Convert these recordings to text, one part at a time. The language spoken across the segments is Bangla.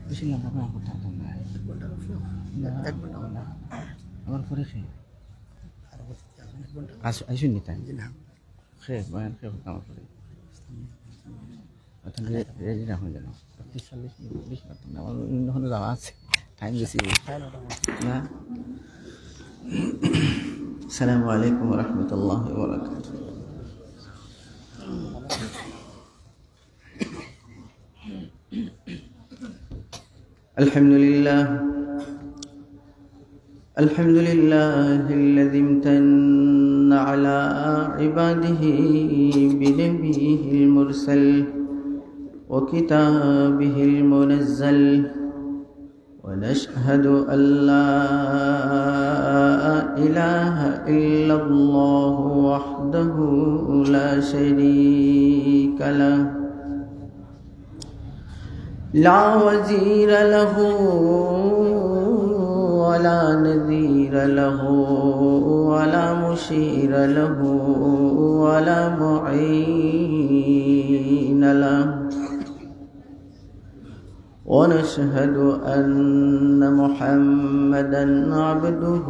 বেশি লম্বা করে করতে হতো না। আমার পরে খেয়ে আসুন নি তাই খেয়ে বয়ান খেয়ে আমার পরে রেডি রাখুন যেন 35-40 মিনিট বেশি পারতাম না। আমার অন্য যাওয়া আছে, টাইম বেশি না। আসসালামু আলাইকুম ওয়া রাহমাতুল্লাহি ওয়া বারাকাতুহু। الحمد لله الذي امتن على عباده بنبيه المرسل وكتابه المنزل، ونشهد أن لا إله إلا الله وحده لا شريك له، لا وزير له ولا نذير له ولا مشير له ولا معين له، ونشهد أن محمدا عبده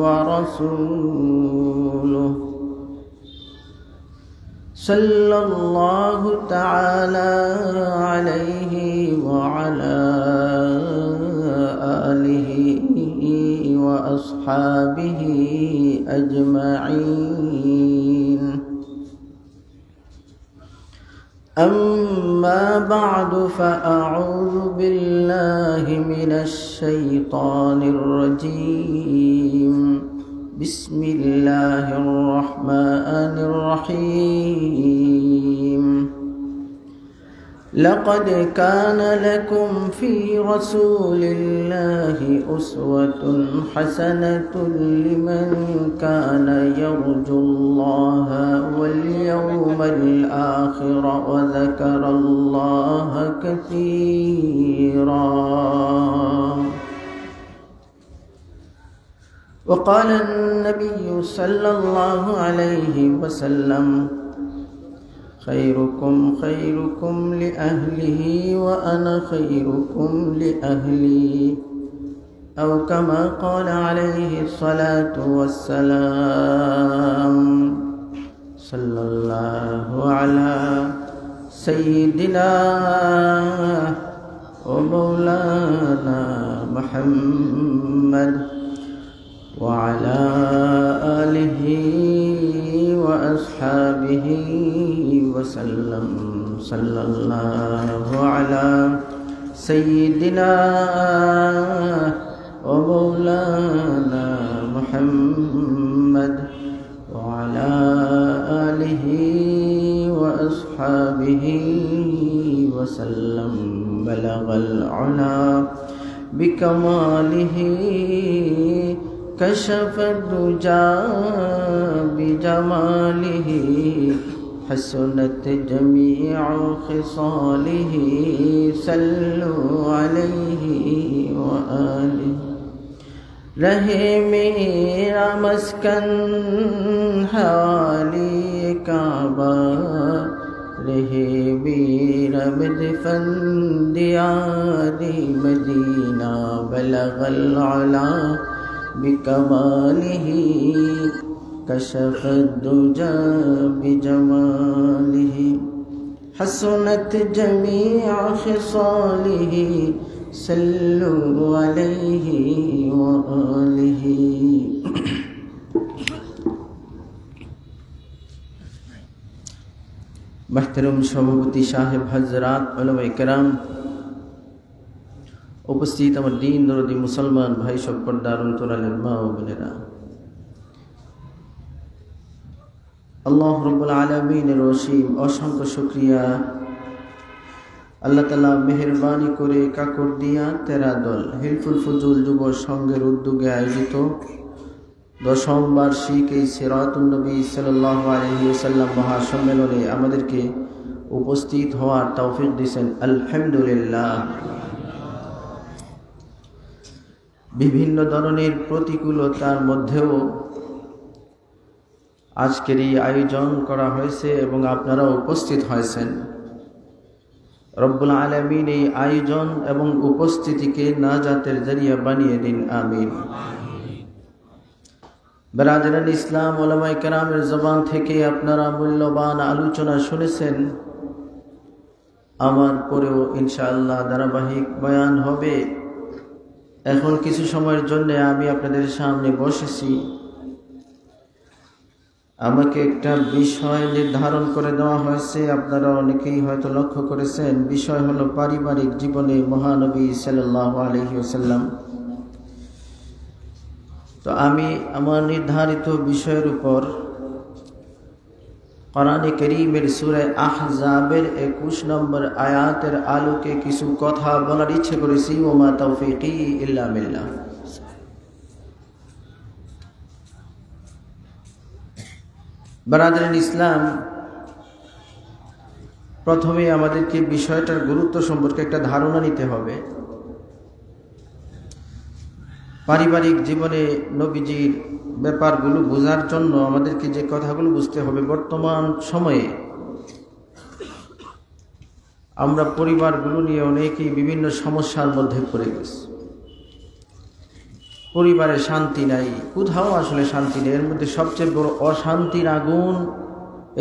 ورسوله، صلى الله تعالى عليه وعلى آله وأصحابه أجمعين. أما بعد، فأعوذ بالله من الشيطان الرجيم. بسم الله الرحمن الرحيم. لقد كان لكم في رسول الله أسوة حسنة لمن كان يرجو الله واليوم الآخر وذكر الله كثيرا. وقال النبي صلى الله عليه وسلم: خيركم خيركم لأهله وأنا خيركم لأهلي، أو كما قال عليه الصلاة والسلام. صلى الله على سيدنا ومولانا محمد وعلى آله وأصحابه وسلم. صلى الله على سيدنا ومولانا محمد وعلى آله وأصحابه وسلم. بلغ العلا بكماله، كشف الدجى بجماله، حسنت جميع خصاله. صلوا عليه وآله. رہے میرا مسکن حوالی کعبہ، رہے میرا مدفن دیار مدینہ. بلغ العلا بكماله، كشف الدجى بجماله، حسنت جميع خصاله. صلوا عليه وآله. محترم সভাপতি সাহেব, হযরত উলামায়ে কেরাম, উপস্থিত আমার দিন দরদি মুসলমান ভাই সব, পর্দার অন্তরালের মা ও বোনেরা, আল্লাহ রাব্বুল আলামিনের অসীম অসংখ্য শুকরিয়া। আল্লাহ তাআলা মেহেরবানি করে কাকরদিয়া 13 দল হিলফুল ফুজুল যুব সংঘের উদ্যোগে আয়োজিত 10ম বার্ষিক এই সিরাতুন নবী সাল্লাল্লাহু আলাইহি ওয়াসাল্লাম মহাসম্মেলনে আমাদেরকে উপস্থিত হওয়ার তৌফিক দিয়েছেন। আলহামদুলিল্লাহ। বিভিন্ন ধরনের প্রতিকূলতার মধ্যেও আজকের এই আয়োজন করা হয়েছে এবং আপনারা উপস্থিত হয়েছেন। রব্বুল আলামিন এই আয়োজন এবং উপস্থিতিকে নাজাতের জরিয়া বানিয়ে দিন, আমিন। বেরাদারান ইসলাম, উলামায়ে কেরামের জবান থেকে আপনারা মূল্যবান আলোচনা শুনেছেন। আমার পরেও ইনশাআল্লাহ ধারাবাহিক বয়ান হবে। এখন কিছু সময়ের জন্য আমি আপনাদের সামনে বসেছি। আমাকে একটা বিষয় নির্ধারণ করে দেওয়া হয়েছে, আপনারা অনেকেই হয়তো লক্ষ্য করেছেন। বিষয় হলো পারিবারিক জীবনে মহানবী সাল্লাল্লাহু আলাইহি ওয়াসাল্লাম। তো আমি আমার নির্ধারিত বিষয়ের উপর কোরআনে কারীমের সূরা আহজাবের 21 নম্বর আয়াতের আলোকে কিছু কথা বলার ইচ্ছে করেছি। ওমা তাওফীকি ইল্লা বিল্লাহ। বারাদারান ইসলাম, প্রথমে আমাদেরকে বিষয়টার গুরুত্ব সম্পর্কে একটা ধারণা নিতে হবে। পারিবারিক জীবনে নবীজির ব্যাপারগুলো বোঝার জন্য আমাদেরকে যে কথাগুলো বুঝতে হবে, বর্তমান সময়ে আমরা পরিবারগুলো নিয়ে অনেকেই বিভিন্ন সমস্যার মধ্যে পড়ে গেছি। পরিবারে শান্তি নাই, কোথাও আসলে শান্তি নেই। এর মধ্যে সবচেয়ে বড় অশান্তির আগুন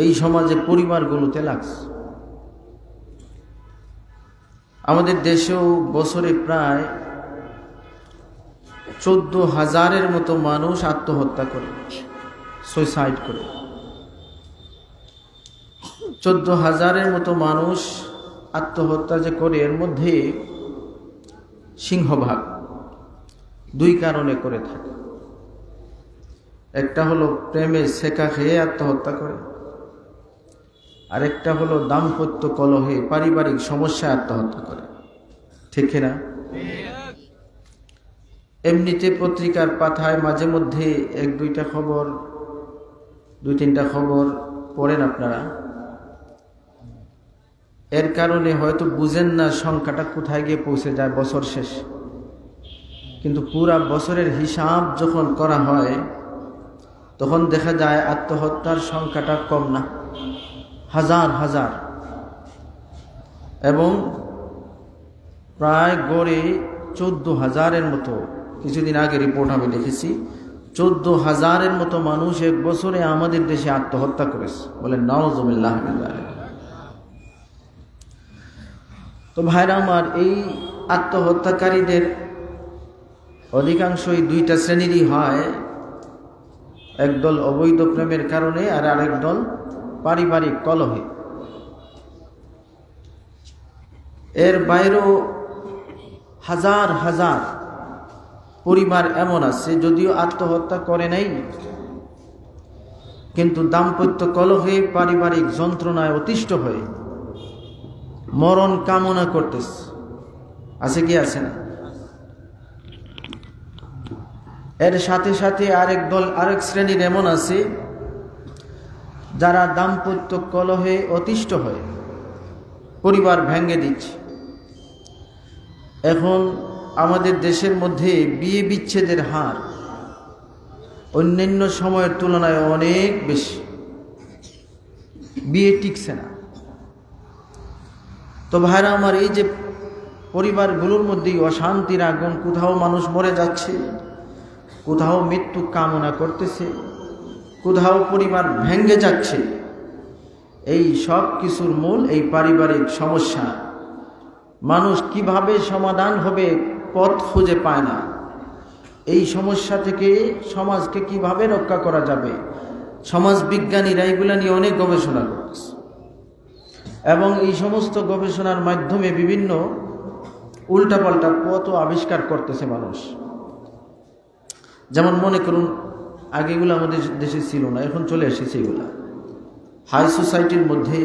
এই সমাজে পরিবারগুলোতে লাগছে। আমাদের দেশেও বছরে প্রায় 14,000-এর মতো মানুষ আত্মহত্যা করে, সুইসাইড করে। 14,000-এর মতো মানুষ আত্মহত্যা যে করে, এর মধ্যে সিংহভাগ দুই কারণে করে থাকে। একটা হলো প্রেমে ছেঁকা খেয়ে আত্মহত্যা করে, আরেকটা হলো দাম্পত্য কলহে পারিবারিক সমস্যায় আত্মহত্যা করে। ঠিক না? এমনিতে পত্রিকার পাতায় মাঝে মধ্যে দুই তিনটা খবর পড়েন আপনারা। এর কারণে হয়তো বুঝেন না সংখ্যাটা কোথায় গিয়ে পৌঁছে যায় বছর শেষ। কিন্তু পুরা বছরের হিসাব যখন করা হয় তখন দেখা যায় আত্মহত্যার সংখ্যাটা কম না, হাজার হাজার। এবং প্রায় গড়ে 14,000-এর মতো, কিছুদিন আগে রিপোর্ট আমি দেখেছি, 14,000-এর মতো মানুষ এক বছরে আমাদের দেশে আত্মহত্যা করেছে। বলেন নাউযুবিল্লাহ মিন যালিক। তো ভাইরা আমার, এই আত্মহত্যাকারীদের অধিকাংশই দুইটা শ্রেণীরই হয়। একদল অবৈধ প্রেমের কারণে, আর আরেক দল পারিবারিক কলহে। এর বাইরেও হাজার হাজার পরিবার এমন আছে যদিও আত্মহত্যা করে নাই, কিন্তু দাম্পত্য কলহে পারিবারিক যন্ত্রণায় অতিষ্ঠ হয়ে মরণ কামনা করতেছে। আছে কি আছে না? এর সাথে সাথে আরেক শ্রেণীর এমন আছে যারা দাম্পত্য কলহে অতিষ্ঠ হয়ে পরিবার ভেঙে দিচ্ছে। এখন আমাদের দেশের মধ্যে বিয়ে বিচ্ছেদের হার অন্যান্য সময়ের তুলনায় অনেক বেশি। বিয়ে টিকছে না। তো ভাইরা আমার, এই যে পরিবারগুলোর মধ্যেই অশান্তির আগুন, কোথাও মানুষ মরে যাচ্ছে, কোথাও মৃত্যু কামনা করতেছে, কোথাও পরিবার ভেঙে যাচ্ছে, এই সব কিছুর মূল এই পারিবারিক সমস্যা। মানুষ কিভাবে সমাধান হবে পথ খুঁজে পায় না। এই সমস্যা থেকে সমাজকে কিভাবে রক্ষা করা যাবে, সমাজ বিজ্ঞানীরা এগুলা নিয়ে অনেক গবেষণা করতেছে এবং এই সমস্ত গবেষণার মাধ্যমে বিভিন্ন উল্টাপাল্টা পথও আবিষ্কার করতেছে মানুষ। যেমন মনে করুন, আগে এগুলো আমাদের দেশে ছিল না, এখন চলে এসেছে এগুলা। হাই সোসাইটির মধ্যে,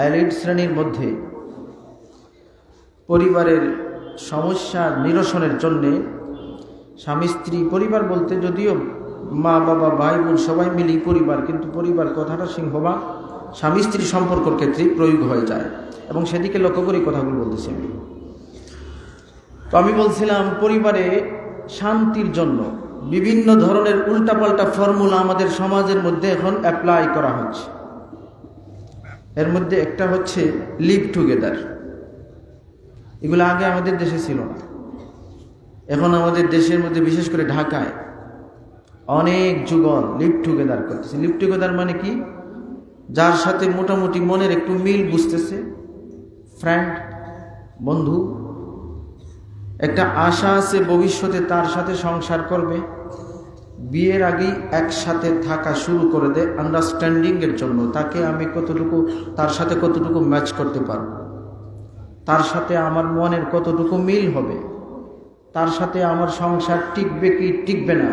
এলিট শ্রেণীর মধ্যে পরিবারের সমস্যা নিরসনের জন্যে স্বামী স্ত্রী, পরিবার বলতে যদিও মা বাবা ভাই বোন সবাই মিলেই পরিবার, কিন্তু পরিবার কথাটা সিংহভাগ স্বামী স্ত্রী সম্পর্কের ক্ষেত্রেই প্রয়োগ হয়ে যায় এবং সেদিকে লক্ষ্য করে কথাগুলো বলতেছি আমি। তো আমি বলছিলাম, পরিবারে শান্তির জন্য বিভিন্ন ধরনের উল্টাপাল্টা ফর্মুলা আমাদের সমাজের মধ্যে এখন অ্যাপ্লাই করা হচ্ছে। এর মধ্যে একটা হচ্ছে লিভ টুগেদার, এগুলো আগে আমাদের দেশে ছিল না। এখন আমাদের দেশের মধ্যে বিশেষ করে ঢাকায় অনেক যুগল লিভ টুগেদার করতেছে। লিভ টুগেদার মানে কি? যার সাথে মোটামুটি মনের একটু মিল বুঝতেছে, ফ্রেন্ড, বন্ধু, একটা আশা আছে ভবিষ্যতে তার সাথে সংসার করবে, বিয়ের আগেই একসাথে থাকা শুরু করে দেয় আন্ডারস্ট্যান্ডিং এর জন্য। তাকে আমি কতটুকু, তার সাথে কতটুকু ম্যাচ করতে পারবো, তার সাথে আমার মনের কতটুকু মিল হবে, তার সাথে আমার সংসার টিকবে কি টিকবে না,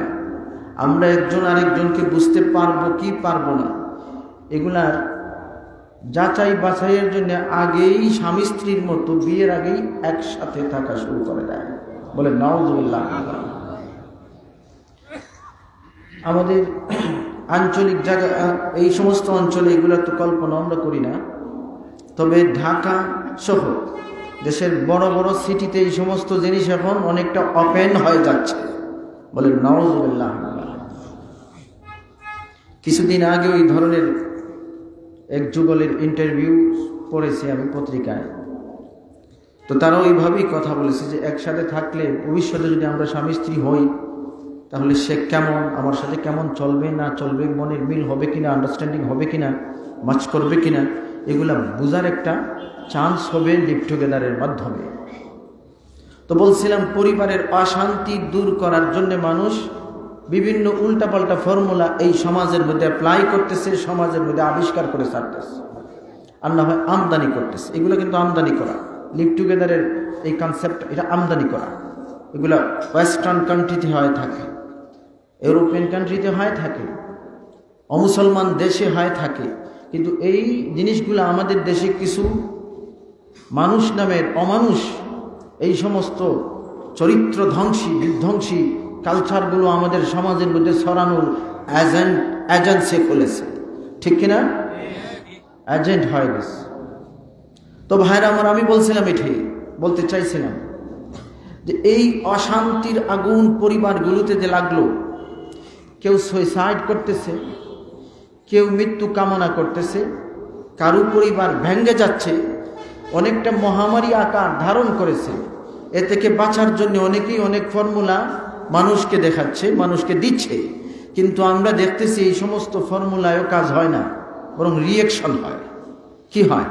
আমরা একজন আরেকজনকে বুঝতে পারবো কি পারবো না, এগুলার যাচাই বাছাইয়ের জন্য আগেই স্বামী স্ত্রীর মতো বিয়ের আগেই একসাথে থাকা শুরু করে দেয়। বলে নাউজুবিল্লাহ। আমাদের আঞ্চলিক জায়গা, এই সমস্ত অঞ্চলে এগুলো তো কল্পনা আমরা করি না, তবে ঢাকা সহ দেশের বড় বড় সিটিতে এই সমস্ত জিনিস এখন অনেকটা ওপেন হয়ে যাচ্ছে। বলে নাউজুবিল্লাহ। কিছুদিন আগে ওই ধরনের এক যুগলের ইন্টারভিউ পড়েছি আমি পত্রিকায়, তো তারা ওইভাবেই কথা বলেছে যে একসাথে থাকলে ভবিষ্যতে যদি আমরা স্বামী স্ত্রী হই তাহলে সে কেমন, আমার সাথে কেমন চলবে না চলবে, মনের মিল হবে কিনা, আন্ডারস্ট্যান্ডিং হবে কিনা, ম্যাচ করবে কিনা, এগুলা বোঝার একটা চান্স হবে লিভ টুগেদারের মাধ্যমে। তো বলছিলাম পরিবারের অশান্তি দূর করার জন্য মানুষ বিভিন্ন উল্টাপাল্টা ফর্মুলা এই সমাজের মধ্যে অ্যাপ্লাই করতেছে, সমাজের মধ্যে আবিষ্কার করে ছাড়তেছে, আর না হয় আমদানি করতেছে। এগুলো কিন্তু আমদানি করা, লিভ টুগেদারের এই কনসেপ্ট, এটা আমদানি করা। এগুলো ওয়েস্টার্ন কান্ট্রিতে হয়ে থাকে, ইউরোপিয়ান কান্ট্রিতে হয়ে থাকে, অমুসলমান দেশে হয়ে থাকে, কিন্তু এই জিনিসগুলো আমাদের দেশে কিছু মানুষ নামের অমানুষ এই সমস্ত চরিত্র ধ্বংসী বিধ্বংসী কালচারগুলো আমাদের সমাজের মধ্যে ছড়ানোর এজেন্সি খুলেছে, ঠিক কিনা? এজেন্ট হয়ে গেছে। তো ভাইরা আমার, আমি বলছিলাম, এটাই বলতে চাইছিলাম যে এই অশান্তির আগুন পরিবারগুলোতে যে লাগলো, কেউ সুইসাইড করতেছে, কেউ মৃত্যু কামনা করতেছে, কারো পরিবার ভেঙে যাচ্ছে, অনেকটা মহামারী আকার ধারণ করেছে। এ থেকে বাঁচার জন্য অনেকেই অনেক ফর্মুলা মানুষকে দেখাচ্ছে, মানুষকে দিচ্ছে, কিন্তু আমরা দেখতেছি এই সমস্ত ফর্মুলায়ও কাজ হয় না, বরং রিয়াকশন হয়। কি হয়?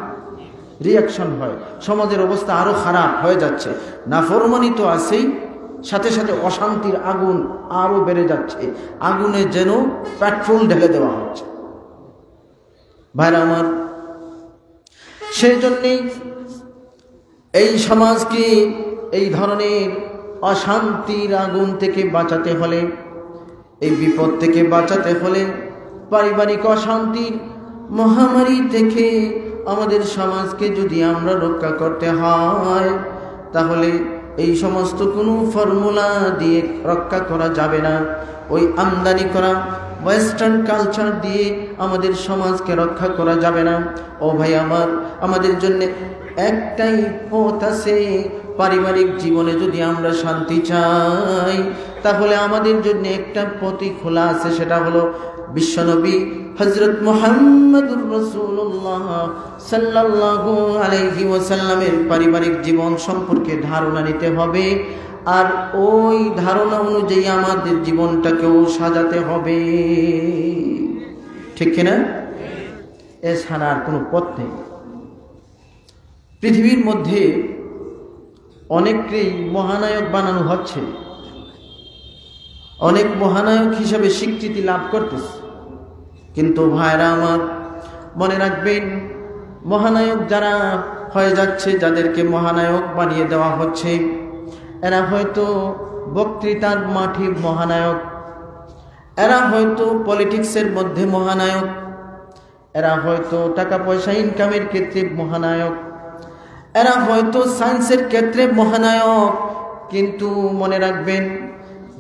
রিয়াকশন হয়। সমাজের অবস্থা আরো খারাপ হয়ে যাচ্ছে। নাফরমানি তো আছেই, সাথে সাথে অশান্তির আগুন আরো বেড়ে যাচ্ছে, আগুনে যেন পেট্রোল ঢেলে দেওয়া হচ্ছে। ভাইরা আমার, সেই জন্যেই এই সমাজকে এই ধরনের অশান্তির আগুন থেকে বাঁচাতে হলে, এই বিপদ থেকে বাঁচাতে হলে, পারিবারিক অশান্তির মহামারী থেকে আমাদের সমাজকে যদি আমরা রক্ষা করতে হয়, তাহলে এই সমস্ত কোনো ফর্মুলা দিয়ে রক্ষা করা যাবে না। ওই আমদানি করা ওয়েস্টার্ন কালচার দিয়ে আমাদের সমাজকে রক্ষা করা যাবে না। ও ভাই আমার, আমাদের জন্য একটাই পথ আছে। পারিবারিক জীবনে যদি আমরা শান্তি চাই, তাহলে আমাদের জন্য একটা পথই খোলা আছে, সেটা হলো বিশ্বনবী হযরত মুহাম্মদুর রাসূলুল্লাহ সাল্লাল্লাহু আলাইহি ওয়াসাল্লামের পারিবারিক জীবন সম্পর্কে ধারণা নিতে হবে, আর ওই ধারণা অনুযায়ী আমাদের জীবনটাকেও সাজাতে হবে, ঠিক কিনা? এছাড়া আর কোনো পথ নেই। পৃথিবীর মধ্যে অনেককেই মহানায়ক বানানো হচ্ছে, অনেক মহানায়ক হিসাবে স্বীকৃতি লাভ করতেছে, কিন্তু ভাইরা আমার মনে রাখবেন, মহানায়ক যারা হয়ে যাচ্ছে, যাদেরকে মহানায়ক বানিয়ে দেওয়া হচ্ছে, এরা হয়তো বক্তৃতার মাঠে মহানায়ক, এরা হয়তো পলিটিক্সের মধ্যে মহানায়ক, এরা হয়তো টাকা পয়সা ইনকামের ক্ষেত্রে মহানায়ক, এরা হয়তো সায়েন্সের ক্ষেত্রে মহানায়ক, কিন্তু মনে রাখবেন,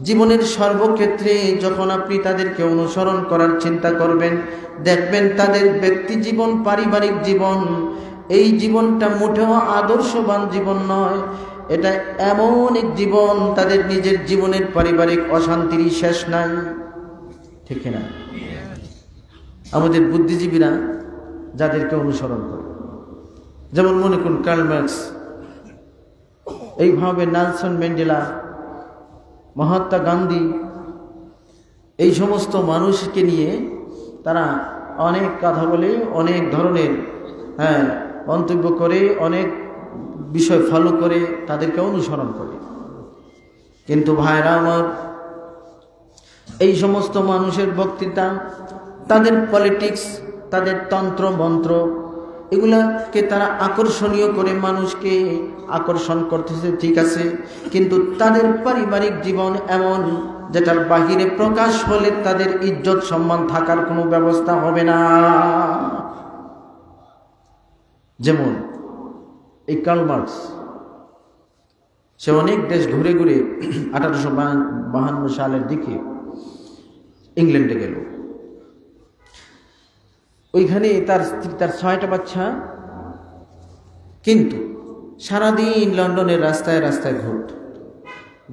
জীবনের সর্বক্ষেত্রে যখন আপনি তাদেরকে অনুসরণ করার চিন্তা করবেন, দেখবেন তাদের ব্যক্তি জীবন, পারিবারিক জীবন, এই জীবনটা মোটেও আদর্শবান জীবন নয়। এটা এমন এক জীবন, তাদের নিজের জীবনের পারিবারিক অশান্তিরই শেষ নাই, ঠিক না? আমাদের বুদ্ধিজীবীরা যাদেরকে অনুসরণ করে, যেমন মনে করুন কার্ল মার্কস, এইভাবে নেলসন ম্যান্ডেলা, মহাত্মা গান্ধী, এই সমস্ত মানুষকে নিয়ে তারা অনেক কথা বলে, অনেক ধরনের মন্তব্য করে, অনেক বিষয় ফলো করে, তাদেরকে অনুসরণ করে। কিন্তু ভাইরা আমার, এই সমস্ত মানুষের বক্তৃতা, তাদের পলিটিক্স, তাদের তন্ত্র মন্ত্র, এগুলাকে তারা আকর্ষণীয় করে মানুষকে আকর্ষণ করতেছে, ঠিক আছে, কিন্তু তাদের পারিবারিক জীবন এমন যেটার বাহিরে প্রকাশ হলে তাদের ইজ্জত সম্মান থাকার কোনো ব্যবস্থা হবে না। যেমন এই কার্ল মার্কস, সে অনেক দেশ ঘুরে ঘুরে 1852 সালের দিকে ইংল্যান্ডে গেল। ওইখানে তার 6টা বাচ্চা, কিন্তু সারাদিন লন্ডনের রাস্তায় রাস্তায়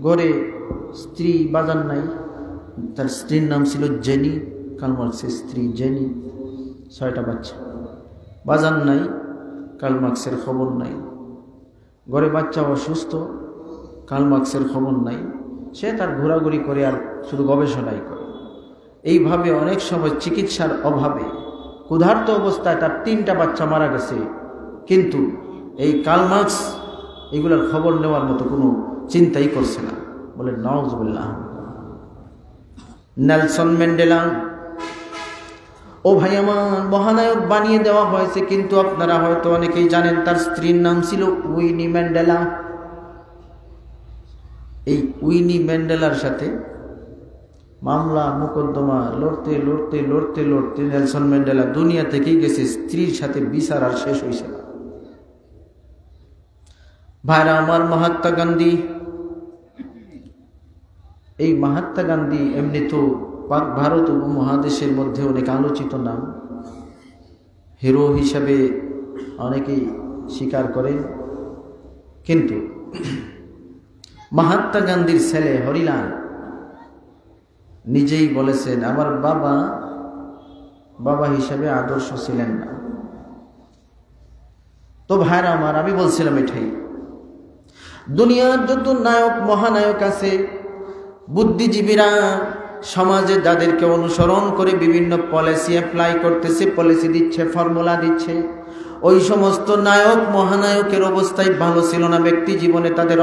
ঘরে স্ত্রী বাজার নাই। তার স্ত্রীর নাম ছিল জেনি, কার্ল মার্কসের স্ত্রী জেনি। 6টা বাচ্চা, বাজার নাই, কার্ল মার্কসের খবর নাই। ঘরে বাচ্চা অসুস্থ, কার্ল মার্কসের খবর নাই। সে তার ঘোরাঘুরি করে আর শুধু গবেষণাই করে। এইভাবে অনেক সময় চিকিৎসার অভাবে ক্ষুধার্ত অবস্থায় তার 3টা বাচ্চা মারা গেছে, কিন্তু এই কার্ল মার্কস এগুলোর খবর নেওয়ার মতো কোনো চিন্তাই করছে না। বলে নাউজুবিল্লাহ। নেলসন ম্যান্ডেলা, ও ভাই আমার, মহানায়ক বানিয়ে দেওয়া হয়েছে, কিন্তু আপনারা হয়তো অনেকেই জানেন তার স্ত্রীর নাম ছিল উইনি ম্যান্ডেলা। এই উইনি ম্যান্ডেলার সাথে মামলা মোকদ্দমা লড়তে লড়তে লড়তে লড়তে নেলসন ম্যান্ডেলা দুনিয়া থেকেই গেছে, স্ত্রীর সাথে বিচার আর শেষ হয়েছে না। ভাইরা আমার, মহাত্মা গান্ধী, এই মহাত্মা গান্ধী এমনি তো পাক ভারত উপমহাদেশের মধ্যে অনেক আলোচিত নাম, হিরো হিসাবে অনেকেই স্বীকার করে। কিন্তু মহাত্মা গান্ধীর ছেলে হরিলাল নিজেই বলেছেন, আমার বাবা হিসাবে আদর্শ ছিলেন না। তো ভাইরা আমার, আমি বলছিলাম এটাই, দুনিয়ার যত নায়ক মহানায়ক আছে, বুদ্ধিজীবীরা সমাজে যাদেরকে অনুসরণ করে বিভিন্ন পলিসি অ্যাপ্লাই করতেছে, পলিসি দিচ্ছে, ফর্মুলা দিচ্ছে, ওই সমস্ত নায়ক মহানায়কের অবস্থায় ভালো ছিল না। ব্যক্তি জীবনে তাদের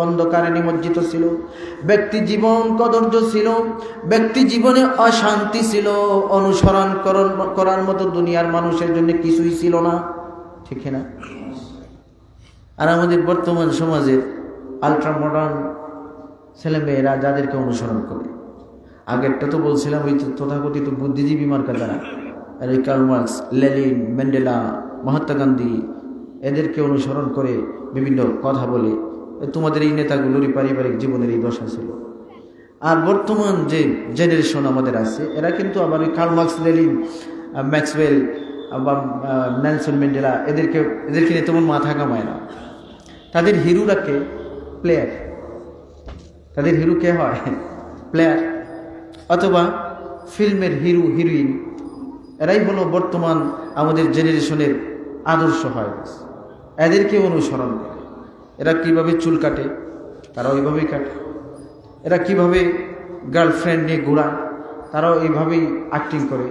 অন্ধকারে নিমজ্জিত ছিল, ব্যক্তি জীবন কদর্য ছিল, ব্যক্তি জীবনে অশান্তি ছিল, অনুসরণ করার মতো দুনিয়ার মানুষের জন্য কিছুই ছিল না, ঠিক না? আর আমাদের বর্তমান সমাজের আলট্রা মডার্ন ছেলেমেয়েরা যাদেরকে অনুসরণ করে, আগেরটা তো বলছিলাম ওই তথাকথিত বুদ্ধিজীবী মার্কা যারা, আর ওই Karl Marx, Lenin, Mandela, Mahatma Gandhi, এদেরকে অনুসরণ করে বিভিন্ন কথা বলে, তোমাদের এই নেতাগুলোরই পারিবারিক জীবনের এই দশা ছিল। আর বর্তমান যে জেনারেশন আমাদের আছে, এরা কিন্তু আবার ওই কার্ল মার্কস, লেনিন, ম্যাক্সওয়েল বা নেলসন ম্যান্ডেলা, এদেরকে নিয়ে তেমন মাথা কামায় না। তাদের হিরোরা কে? প্লেয়ার। তাদের হিরো কে হয়? প্লেয়ার, অথবা ফিল্মের হিরো হিরোইন। এরাই হলো বর্তমান আমাদের জেনারেশনের আদর্শ হয়। এদেরকে অনুসরণ করে। এরা কিভাবে চুল কাটে, তারা ওইভাবেই কাটে। এরা কিভাবে গার্লফ্রেন্ড নিয়ে ঘোরায়, তারাও এইভাবেই অ্যাক্টিং করে।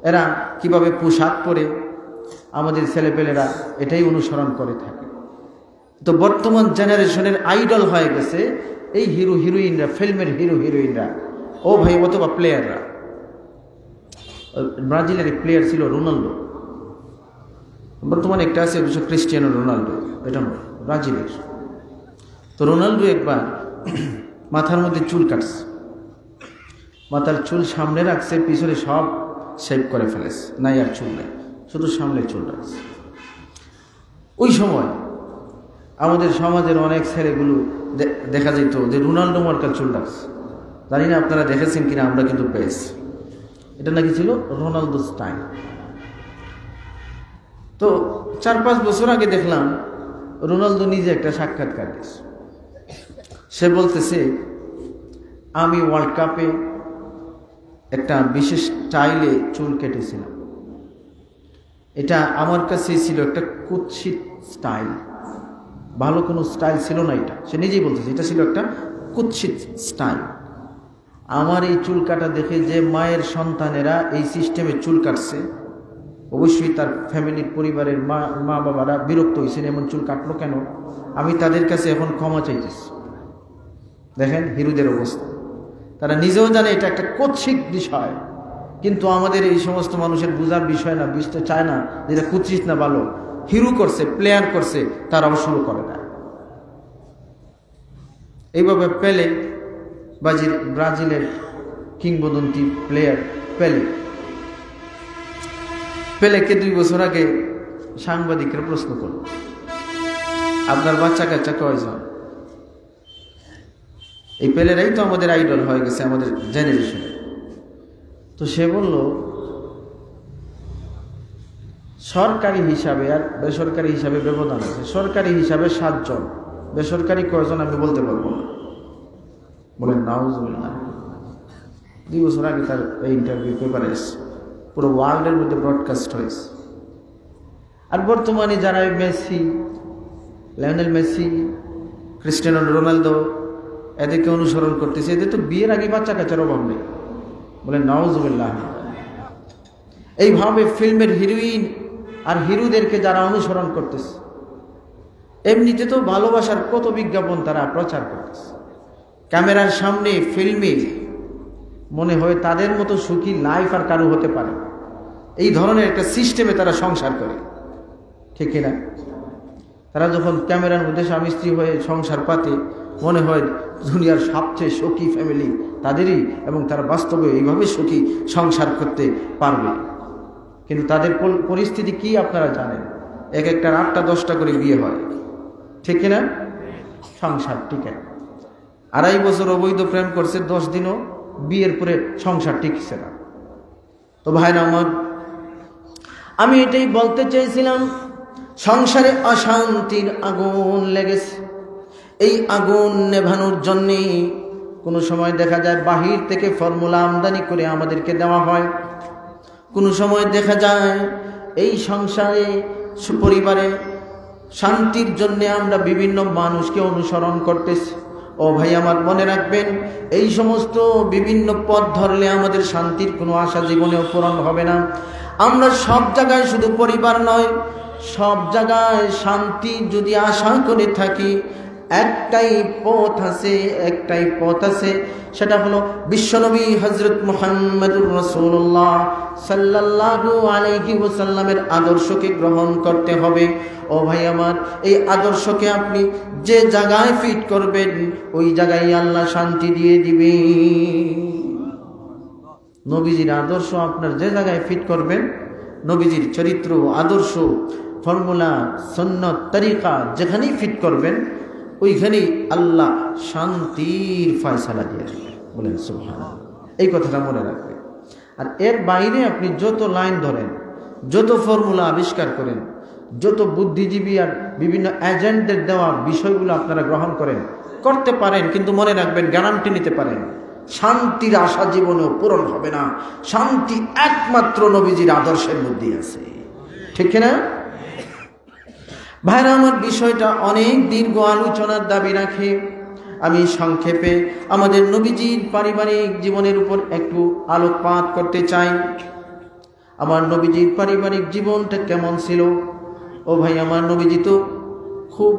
এরা কিভাবে পোশাক পরে, আমাদের ছেলেপেলেরা এটাই অনুসরণ করে থাকে। তো বর্তমান জেনারেশনের আইডল হয়ে গেছে এই হিরো হিরোইনরা, ফিল্মের হিরো হিরোইনরা, ও ভাই, অথবা প্লেয়াররা। ব্রাজিলের এক প্লেয়ার ছিল রোনাল্ডো, বর্তমানে একটা আছে ক্রিস্টিয়ানো রোনাল্ডো, এটা নয়, ব্রাজিলের। তো রোনাল্ডো একবার মাথার মধ্যে চুল কাটছে, মাথার চুল সামনে রাখছে, পিছনে সব শেভ করে ফেলেছে, নাই আর চুল নাই, শুধু সামনে চুল রাখছে। ওই সময় আমাদের সমাজের অনেক ছেলেগুলো দেখা যেত যে রোনাল্ডো মার্কার চুল রাখছে। জানি না আপনারা দেখেছেন কিনা, আমরা কিন্তু পেয়েছি। এটা নাকি ছিল রোনাল্ডো স্টাইল। তো 4-5 বছর আগে দেখলাম রোনাল্ডো নিজে একটা সাক্ষাৎকার দিয়েছে। সে বলতেছে, আমি ওয়ার্ল্ড কাপে একটা বিশেষ স্টাইলে চুল কেটেছিলাম, এটা আমার কাছে ছিল একটা কুৎসিত স্টাইল। ভালো কোনো স্টাইল ছিল না, এটা সে নিজেই বলতেছে, এটা ছিল একটা কুৎসিত স্টাইল। আমার এই চুল কাটা দেখে যে মায়ের সন্তানেরা এই সিস্টেমে চুল কাটছে, অবশ্যই তার ফ্যামিলির পরিবারের মা বাবারা বিরক্ত হয়েছেন, এমন চুল কাটলো কেন। আমি তাদের কাছে এখন ক্ষমা চাইতেছি। দেখেন হিরুদের অবস্থা, তারা নিজেও জানে এটা একটা কুৎসিত বিষয়, কিন্তু আমাদের এই সমস্ত মানুষের বোঝার বিষয় না, বুঝতে চায় না যেটা কুৎসিত না ভালো। হিরু করছে, প্লেয়ার করছে, তারাও শুরু করে না। এইভাবে পেলে, ব্রাজিলের কিংবদন্তি প্লেয়ার পেলেকে 2 বছর আগে সাংবাদিকরা প্রশ্ন করল, আপনার বাচ্চা কাচ্চা কয়জন? এই পেলেরাই তো আমাদের আইডল হয়ে গেছে আমাদের জেনারেশনে। তো সে বলল, সরকারি হিসাবে আর বেসরকারি হিসাবে ব্যবধান আছে। সরকারি হিসাবে 7 জন, বেসরকারি কয়জন আমি বলতে পারবো না। বলেন নাউজুবিল্লাহ। 2 বছর আগে তার এই ইন্টারভিউ পেপারে এসেছে, পুরো ওয়ার্ল্ডের মধ্যে ব্রডকাস্ট হয়েছে। আর বর্তমানে যারা Messi, Lionel Messi, Cristiano Ronaldo এদেরকে অনুসরণ করতেছে, এদের তো বিয়ের আগে বাচ্চা কাচ্চার অভাব নেই। বলেন নাউজুবিল্লাহ। এইভাবে ফিল্মের হিরোইন আর হিরোদেরকে যারা অনুসরণ করতেছে, এমনিতে তো ভালোবাসার কত বিজ্ঞাপন তারা প্রচার করতেছে, ক্যামেরার সামনে ফিল্মে মনে হয় তাদের মতো সুখী লাইফ আর কারো হতে পারে। এই ধরনের একটা সিস্টেমে তারা সংসার করে, ঠিক কিনা? তারা যখন ক্যামেরার মধ্যে স্বামী স্ত্রী হয়ে সংসার পাতে, মনে হয় দুনিয়ার সবচেয়ে সুখী ফ্যামিলি তাদেরই, এবং তারা বাস্তবে এইভাবে সুখী সংসার করতে পারবে। কিন্তু তাদের পরিস্থিতি কি আপনারা জানেন? এক একটার 8টা 10টা করে বিয়ে হয়, ঠিক কিনা? সংসার টিকে। 2.5 বছর অবৈধ প্রেম করছে, 10 দিনও বিয়ের পরে সংসার টিকছে না। তো ভাইরা আমার, আমি এটাই বলতে চাইছিলাম, সংসারে অশান্তির আগুন লেগেছে। এই আগুন নেভানোর জন্যে কোনো সময় দেখা যায় বাহির থেকে ফর্মুলা আমদানি করে আমাদেরকে দেওয়া হয়। কোনো সময় দেখা যায় এই সংসারে পরিবারে শান্তির জন্য আমরা বিভিন্ন মানুষকে অনুসরণ করতেছি। ও ভাই আমার, মনে রাখবেন, এই সমস্ত বিভিন্ন পথ ধরলে আমাদের শান্তির কোনো আশা জীবনেও পূরণ হবে না। আমরা সব জায়গায়, শুধু পরিবার নয়, সব জায়গায় শান্তি যদি আশা করে থাকি, একটাই পথ আছে, সেটা হলো বিশ্বনবী হযরত মুহাম্মদুর রাসূলুল্লাহ সাল্লাল্লাহু আলাইহি ওয়াসাল্লামের আদর্শকে গ্রহণ করতে হবে। ও ভাই আমার, এই আদর্শকে আপনি যে জায়গায় ফিট করবেন, ওই জায়গায় আল্লাহ শান্তি দিয়ে দিবে। নবীজির আদর্শ আপনার যে জায়গায় ফিট করবেন, নবীজির চরিত্র, আদর্শ, ফর্মুলা, সুন্নাত, তরিকা যেখানেই ফিট করবেন, ওইখানেই আল্লাহ শান্তির ফয়সালা দিয়ে দেবেন। বলেন সুবহানাল্লাহ। এই কথাটা মনে রাখবেন। আর এর বাইরে আপনি যত লাইন ধরেন, যত ফর্মুলা আবিষ্কার করেন, যত বুদ্ধিজীবী আর বিভিন্ন এজেন্টদের দেওয়া বিষয়গুলো আপনারা গ্রহণ করতে পারেন, কিন্তু মনে রাখবেন, গ্যারান্টি নিতে পারেন, শান্তির আশা জীবনেও পূরণ হবে না। শান্তি একমাত্র নবীজির আদর্শের মধ্যেই আছে, ঠিক কিনা? ভাইরা আমার, বিষয়টা অনেক দীর্ঘ আলোচনার দাবি রাখে। আমি সংক্ষেপে আমাদের নবীজির পারিবারিক জীবনের উপর একটু আলোকপাত করতে চাই। আমার নবীজির পারিবারিক জীবনটা কেমন ছিল? ও ভাই আমার, নবীজি তো খুব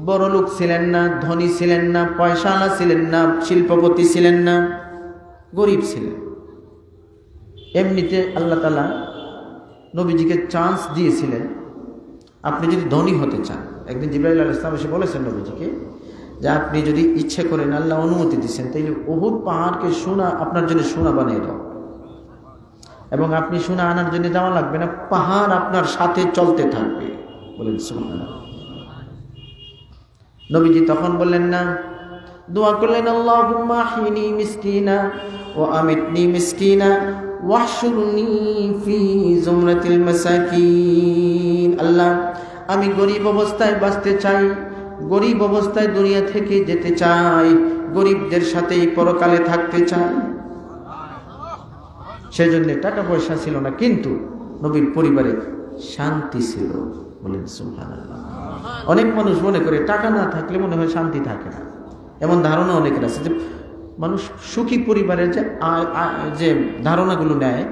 বড় লোক ছিলেন না, ধনী ছিলেন না, পয়সাওয়ালা ছিলেন না, শিল্পপতি ছিলেন না, গরিব ছিলেন। এমনিতে আল্লাহ তাআলা নবীজিকে চান্স দিয়েছিলেন, আপনি যদি ধনী হতে চান। একদিন জিবরাইল আলাইহিস সালাম এসে বলেছেন নবীজিকে যে আপনি যদি ইচ্ছে করেন, আল্লাহ অনুমতি দিচ্ছেন, তাইলে উহুদ পাহাড়কে সোনা আপনার জন্য সোনা বানিয়ে দাও, এবং আপনি সোনা আনার জন্য যাওয়া লাগবে না, পাহাড় আপনার সাথে চলতে থাকবে। বলেন সুবহানাল্লাহ। নবীজি তখন বললেন না, দোয়া করলেন, আল্লাহুম্মা আহইনি মিসকিনা ওয়া আমিতনি মিসকিনা ওয়াহশুরনি ফি জুমরাতিল মাসাকিন। আল্লাহ, আমি গরিব অবস্থায় বাঁচতে চাই, গরিব অবস্থায় দুনিয়া থেকে যেতে চাই, গরিবদের সাথেই পরকালে থাকতে চাই। সেজন্য টাকা পয়সা ছিল না, কিন্তু নবীর পরিবারে শান্তি ছিল। বলেন সুবহানাল্লাহ। অনেক মানুষ মনে করে টাকা না থাকলে মনে হয় শান্তি থাকে না, এমন ধারণা অনেকের আছে। যে মানুষ সুখী পরিবারের যে ধারণাগুলো নেয়,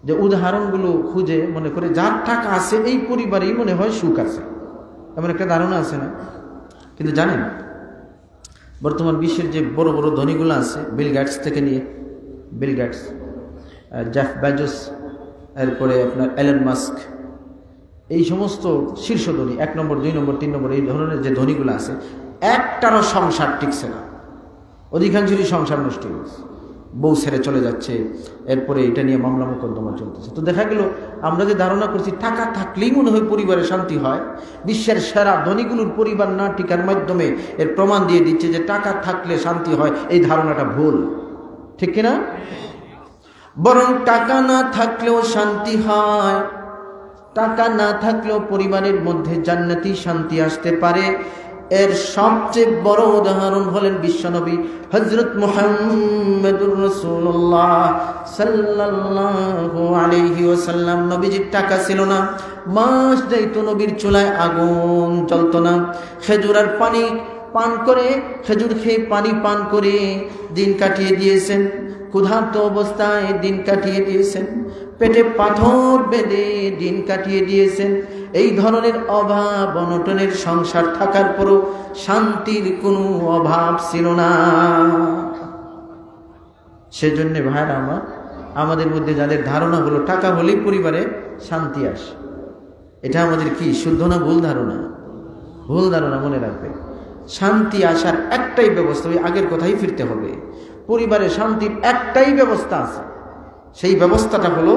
যে উদাহরণগুলো খুঁজে মনে করে যার টাকা আছে এই পরিবারেই মনে হয় সুখ আছে, এমন একটা ধারণা আছে না? কিন্তু জানেন বর্তমান বিশ্বের যে বড় বড় ধনীগুলো আছে, বিল গেটস থেকে নিয়ে বিল গেটস, জেফ বেজোস, এরপরে আপনার এলন মাস্ক, এই সমস্ত শীর্ষ ধনী 1 নম্বর 2 নম্বর 3 নম্বর এই ধরনের যে ধনীগুলো আছে, একটারও সংসার টিকছে না, অধিকাংশেরই সংসার নষ্ট হয়ে গেছে, বউ ছেড়ে চলে যাচ্ছে, এরপরে এটা নিয়ে মামলা মোকদ্দমা চলতেছে। তো দেখা গেল আমরা যে ধারণা করছি টাকা থাকলেই মনে হয় পরিবারে শান্তি হয়, বিশ্বের সেরা ধনীগুলোর পরিবার না টিকার মাধ্যমে এর প্রমাণ দিয়ে দিচ্ছে যে টাকা থাকলে শান্তি হয়, এই ধারণাটা ভুল, ঠিক কিনা? বরং টাকা না থাকলেও শান্তি হয়, টাকা না থাকলেও পরিবারের মধ্যে জান্নাতি শান্তি আসতে পারে। এর সবচেয়ে বড় উদাহরণ হলেন বিশ্বনবী হযরত মুহাম্মদুর রাসূলুল্লাহ সাল্লাল্লাহু আলাইহি ওয়াসাল্লাম। নবীজির টাকা ছিল না, মাস যাইতো নবীর চুলায় আগুন জ্বলতো না, খেজুর আর পানি পান করে, খেজুর খেয়ে পানি পান করে দিন কাটিয়ে দিয়েছেন, ক্ষুধার্ত অবস্থায় দিন কাটিয়ে দিয়েছেন, পেটে পাথর বেঁধে দিন কাটিয়ে দিয়েছেন। এই ধরনের অভাব অনটনের সংসার থাকার পরও শান্তির কোনো অভাব ছিল না। সেজন্য ভাইরা আমার, আমাদের মধ্যে যাদের ধারণা হলো টাকা হলেই পরিবারে শান্তি আসে, এটা আমাদের কি শুদ্ধ না ভুল ধারণা? ভুল ধারণা। মনে রাখবে, শান্তি আসার একটাই ব্যবস্থা, ওই আগের কথাই ফিরতে হবে। পরিবারে শান্তির একটাই ব্যবস্থা আছে, সেই ব্যবস্থাটা হলো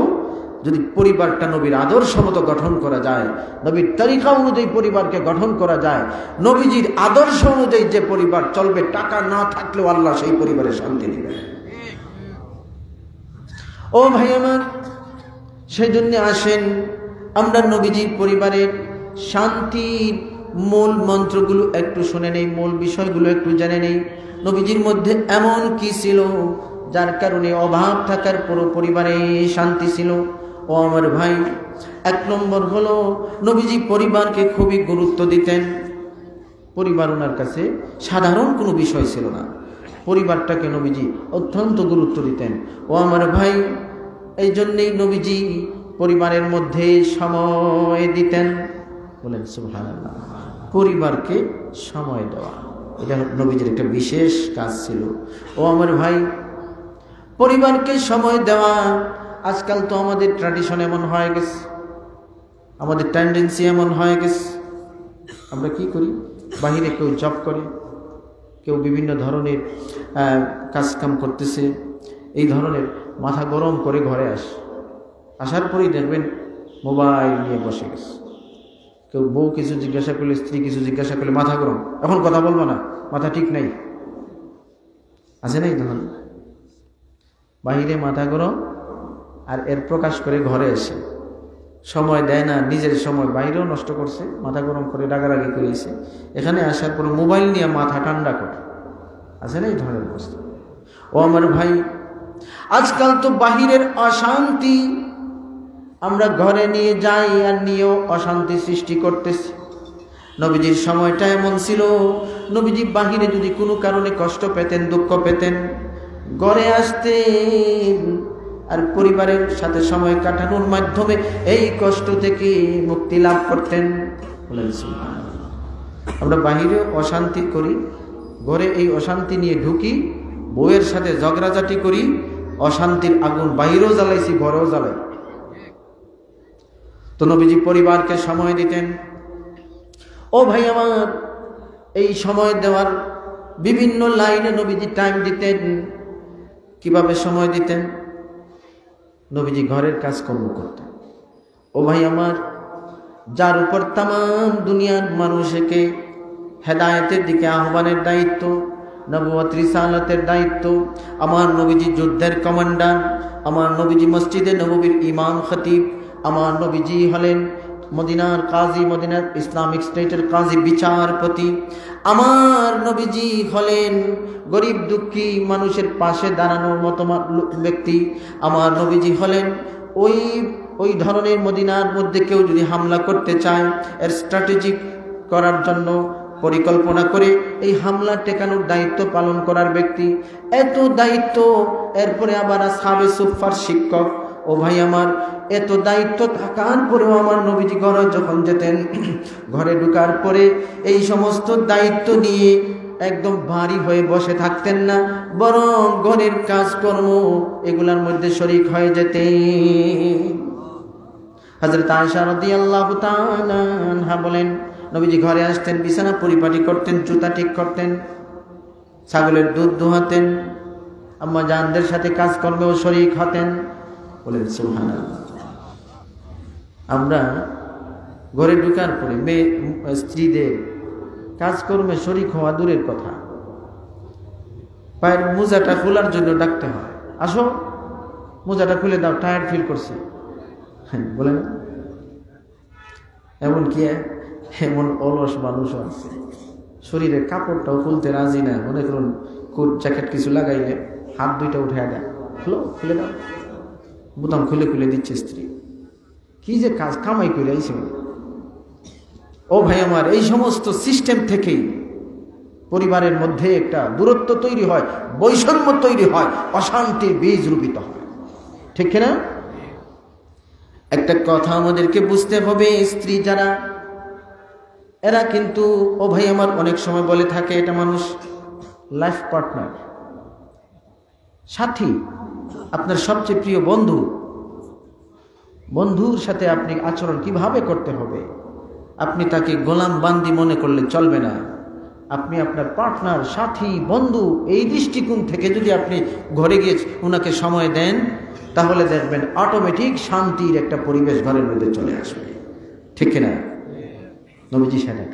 যদি পরিবারটা নবীর আদর্শ মতো গঠন করা যায়, নবীর তরিকা অনুযায়ী পরিবারকে গঠন করা যায়, নবীজির আদর্শ অনুযায়ী যে পরিবার চলবে, টাকা না থাকলেও আল্লাহ সেই পরিবারে শান্তি দিবেন। ও ভাই আমার, সেই জন্য আসেন আমরা নবীজির পরিবারের শান্তির মূল মন্ত্রগুলো একটু শুনে নেই, মূল বিষয়গুলো একটু জেনে নেই। নবীজির মধ্যে এমন কি ছিল যার কারণে অভাব থাকার পুরো পরিবারে শান্তি ছিল? ও আমার ভাই, 1 নম্বর হলো নবীজি পরিবারকে খুবই গুরুত্ব দিতেন। পরিবার ওনার কাছে সাধারণ কোনো বিষয় ছিল না, পরিবারটাকে নবীজি অত্যন্ত গুরুত্ব দিতেন। ও আমার ভাই, এই জন্যেই নবীজি পরিবারের মধ্যে সময় দিতেন। বলেন সুবহানাল্লাহ। পরিবারকে সময় দেওয়া, এটা নবীজির একটা বিশেষ কাজ ছিল। ও আমার ভাই, পরিবারকে সময় দেওয়া, আজকাল তো আমাদের ট্র্যাডিশন এমন হয়ে গেছে, আমাদের টেন্ডেন্সি এমন হয়ে গেছে, আমরা কি করি, বাহিরে কেউ জব করে, কেউ বিভিন্ন ধরনের কাজকাম করতেছে, এই ধরনের মাথা গরম করে ঘরে আসার পরেই দেখবেন মোবাইল নিয়ে বসে গেছে। কেউ বউ কিছু জিজ্ঞাসা করলে, স্ত্রী কিছু জিজ্ঞাসা করলে মাথা গরম, এখন কথা বলবো না, মাথা ঠিক নাই, আছে নাই? তখন বাহিরে মাথা গরম, আর এর প্রকাশ করে ঘরে এসে সময় দেয় না, নিজের সময় বাইরেও নষ্ট করছে, মাথা গরম করে রাগারাগি করেছে, এখানে আসার পর মোবাইল নিয়ে মাথা ঠান্ডা করে, আছে না এই ধরনের অবস্থা? ও আমার ভাই, আজকাল তো বাহিরের অশান্তি আমরা ঘরে নিয়ে যাই, আর নিয়েও অশান্তি সৃষ্টি করতেছি। নবীজির সময়টা এমন ছিল, নবীজি বাহিরে যদি কোনো কারণে কষ্ট পেতেন, দুঃখ পেতেন, ঘরে আসতেন, আর পরিবারের সাথে সময় কাটানোর মাধ্যমে এই কষ্ট থেকে মুক্তি লাভ করতেন। বলেন সুবহানাল্লাহ। আমরা বাহিরে অশান্তি করি, ঘরে এই অশান্তি নিয়ে ঢুকি, বউয়ের সাথে ঝগড়াঝাটি করি, অশান্তির আগুন বাহিরেও জ্বালাইছি, ঘরেও জ্বালাই। তো নবীজি পরিবারকে সময় দিতেন। ও ভাই আমার, এই সময় দেওয়ার বিভিন্ন লাইনে নবীজি টাইম দিতেন। কিভাবে সময় দিতেন? নবীজি ঘরের কাজকর্ম করতেন। ও ভাই আমার, যার উপর তামাম দুনিয়ার মানুষকে হেদায়েতের দিকে আহ্বানের দায়িত্ব, নবুয়ত রিসালাতের দায়িত্ব, আমার নবীজি যুদ্ধের কমান্ডার, আমার নবীজি মসজিদে নববীর ইমাম খতিব, আমার নবীজি হলেন মদিনার কাজী, মদিনার ইসলামিক স্টেটের কাজী বিচারপতি, আমার নবীজি হলেন গরিব দুঃখী মানুষের পাশে দাঁড়ানোর মতো ব্যক্তি, আমার নবীজি হলেন ওই ধরনের মদিনার মধ্যে কেউ যদি হামলা করতে চায়, এর স্ট্র্যাটেজিক করার জন্য পরিকল্পনা করে এই হামলা ঠেকানোর দায়িত্ব পালন করার ব্যক্তি, এত দায়িত্ব, এরপরে আবার আসহাবে সুফফার শিক্ষক। ও ভাই আমার, এত দায়িত্ব থাকার পরেও আমার নবীজি ঘরে যখন যেতেন, ঘরে ঢোকার পরে এই সমস্ত দায়িত্ব নিয়ে একদম ভারী হয়ে বসে থাকতেন না, বরং ঘরের কাজকর্ম এগুলার মধ্যে শরীক হয়ে যেতেন। হযরত আয়েশা রাদিয়াল্লাহু তাআলা আনহা বলেন, নবীজি ঘরে আসতেন, বিছানা পরিপাটি করতেন, জুতা ঠিক করতেন, ছাগলের দুধ দোহাতেন, আম্মা জানদের সাথে কাজকর্মেও শরীক হতেন। বলেন সুবহানাল্লাহ। আমরা ঘরে ঢোকার পরে মেয়ে স্ত্রীদের কাজকর্মে শরীক হওয়া দূরের কথা, পায়ের মোজাটা খোলার জন্য ডাকতে হয়, আসো মোজাটা খুলে দাও, টায়ার্ড ফিল করছি। হ্যাঁ বলেন, এমনকি এমন অলস মানুষও আছে, শরীরের কাপড়টাও খুলতে রাজি না, মনে করুন কোট জ্যাকেট কিছু লাগাইলে হাত দুইটা উঠে দেয়, খুলে দাও, বোতাম খুলে খুলে দিচ্ছে স্ত্রী। কি যে কাজ কামাই করে আইছে। ও ভাই আমার, এই সমস্ত সিস্টেম থেকেই পরিবারের মধ্যে একটা দূরত্ব তৈরি হয়, বৈষম্য তৈরি হয়, অশান্তির বীজ রূপিত হয়, ঠিক কিনা? একটা কথা আমাদেরকে বুঝতে হবে, স্ত্রী যারা, এরা কিন্তু, ও ভাই আমার, অনেক সময় বলে থাকে এটা মানুষ লাইফ পার্টনার, সাথী, আপনার সবচেয়ে প্রিয় বন্ধু। বন্ধুর সাথে আপনি আচরণ কিভাবে করতে হবে, আপনি তাকে গোলাম বান্দি মনে করলে চলবে না। আপনি আপনার পার্টনার, সাথী, বন্ধু, এই দৃষ্টিকোণ থেকে যদি আপনি ঘরে গিয়ে ওনাকে সময় দেন, তাহলে দেখবেন অটোমেটিক শান্তির একটা পরিবেশ ঘরের মধ্যে চলে আসবে, ঠিক কিনা? নবীজি সেটা।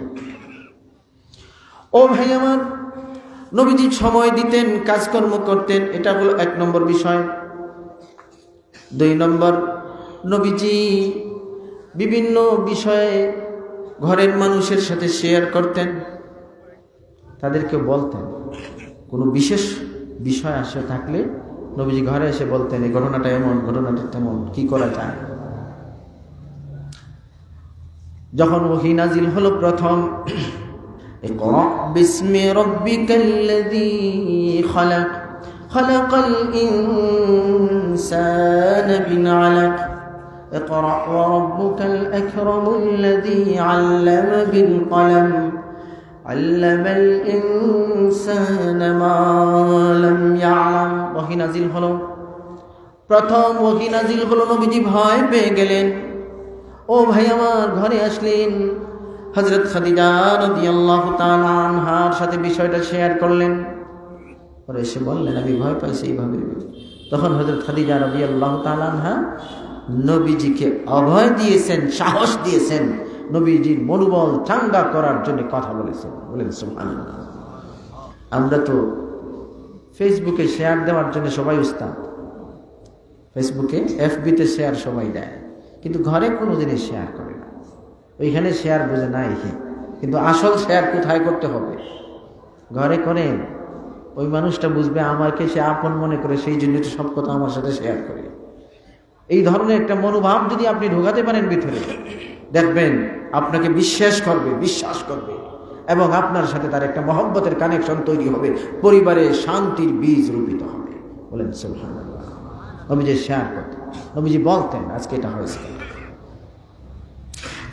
ও ভাই আমার, নবীজি সময় দিতেন, কাজকর্ম করতেন, এটা হলো 1 নম্বর বিষয়। 2 নম্বর, নবীজি বিভিন্ন বিষয়ে ঘরের মানুষের সাথে শেয়ার করতেন, তাদেরকে বলতেন। কোনো বিশেষ বিষয় আসে থাকলে নবীজি ঘরে এসে বলতেন, এই ঘটনাটা এমন, ঘটনাটা তেমন, কি করা যায়। যখন ওহী নাজিল হলো প্রথম, ইকরা বিসমি রাব্বিকাল্লাযী খালাক, খালাকাল ইনসানা মিন আলাক, ইকরা ওয়া রাব্বুকাল আকরামুল্লাযী আল্লামা বিল কলম, আল্লামাল ইনসানা মা লাম ইয়ালাম। ওহী নাজিল হলো, প্রথম ওহী নাজিল হলো, নবীজি ভয় পেয়ে গেলেন। ও ভাই আমার, ঘরে আসলেন, হযরত খাদিজা রাদিয়াল্লাহু তাআলা আনহার সাথে বিষয়টা শেয়ার করলেন, পরে এসে বললেন আমি ভয় পাইছি এইভাবে। তখন হযরত খাদিজা রাদিয়াল্লাহু তাআলা আনহা নবীজিকে অভয় দিয়েছেন, সাহস দিয়েছেন, নবীজির মনোবল চাঙ্গা করার জন্য কথা বলেছেন। বলেন সুবহানাল্লাহ। আমরা তো ফেসবুকে শেয়ার দেওয়ার জন্য সবাই উস্তাদ, ফেসবুকে এফবিতে শেয়ার সবাই দেয়, কিন্তু ঘরে কোনো জিনিস শেয়ার করে না। ওইখানে শেয়ার বুঝে নাই, কিন্তু আসল শেয়ার কোথায় করতে হবে? ঘরে করেন, ওই মানুষটা বুঝবে আমাকে সে আপন মনে করে, সেই জন্য তো সব কথা আমার সাথে শেয়ার করে। এই ধরনের একটা মনোভাব যদি আপনি ঢোকাতে পারেন ভিতরে, দেখবেন আপনাকে বিশ্বাস করবে এবং আপনার সাথে তার একটা মহব্বতের কানেকশন তৈরি হবে, পরিবারে শান্তির বীজ রূপিত হবে। বলেন সুবহানাল্লাহ। নবীজি শেয়ার করতেন, নবীজি বলতেন আজকে এটা হয়েছে।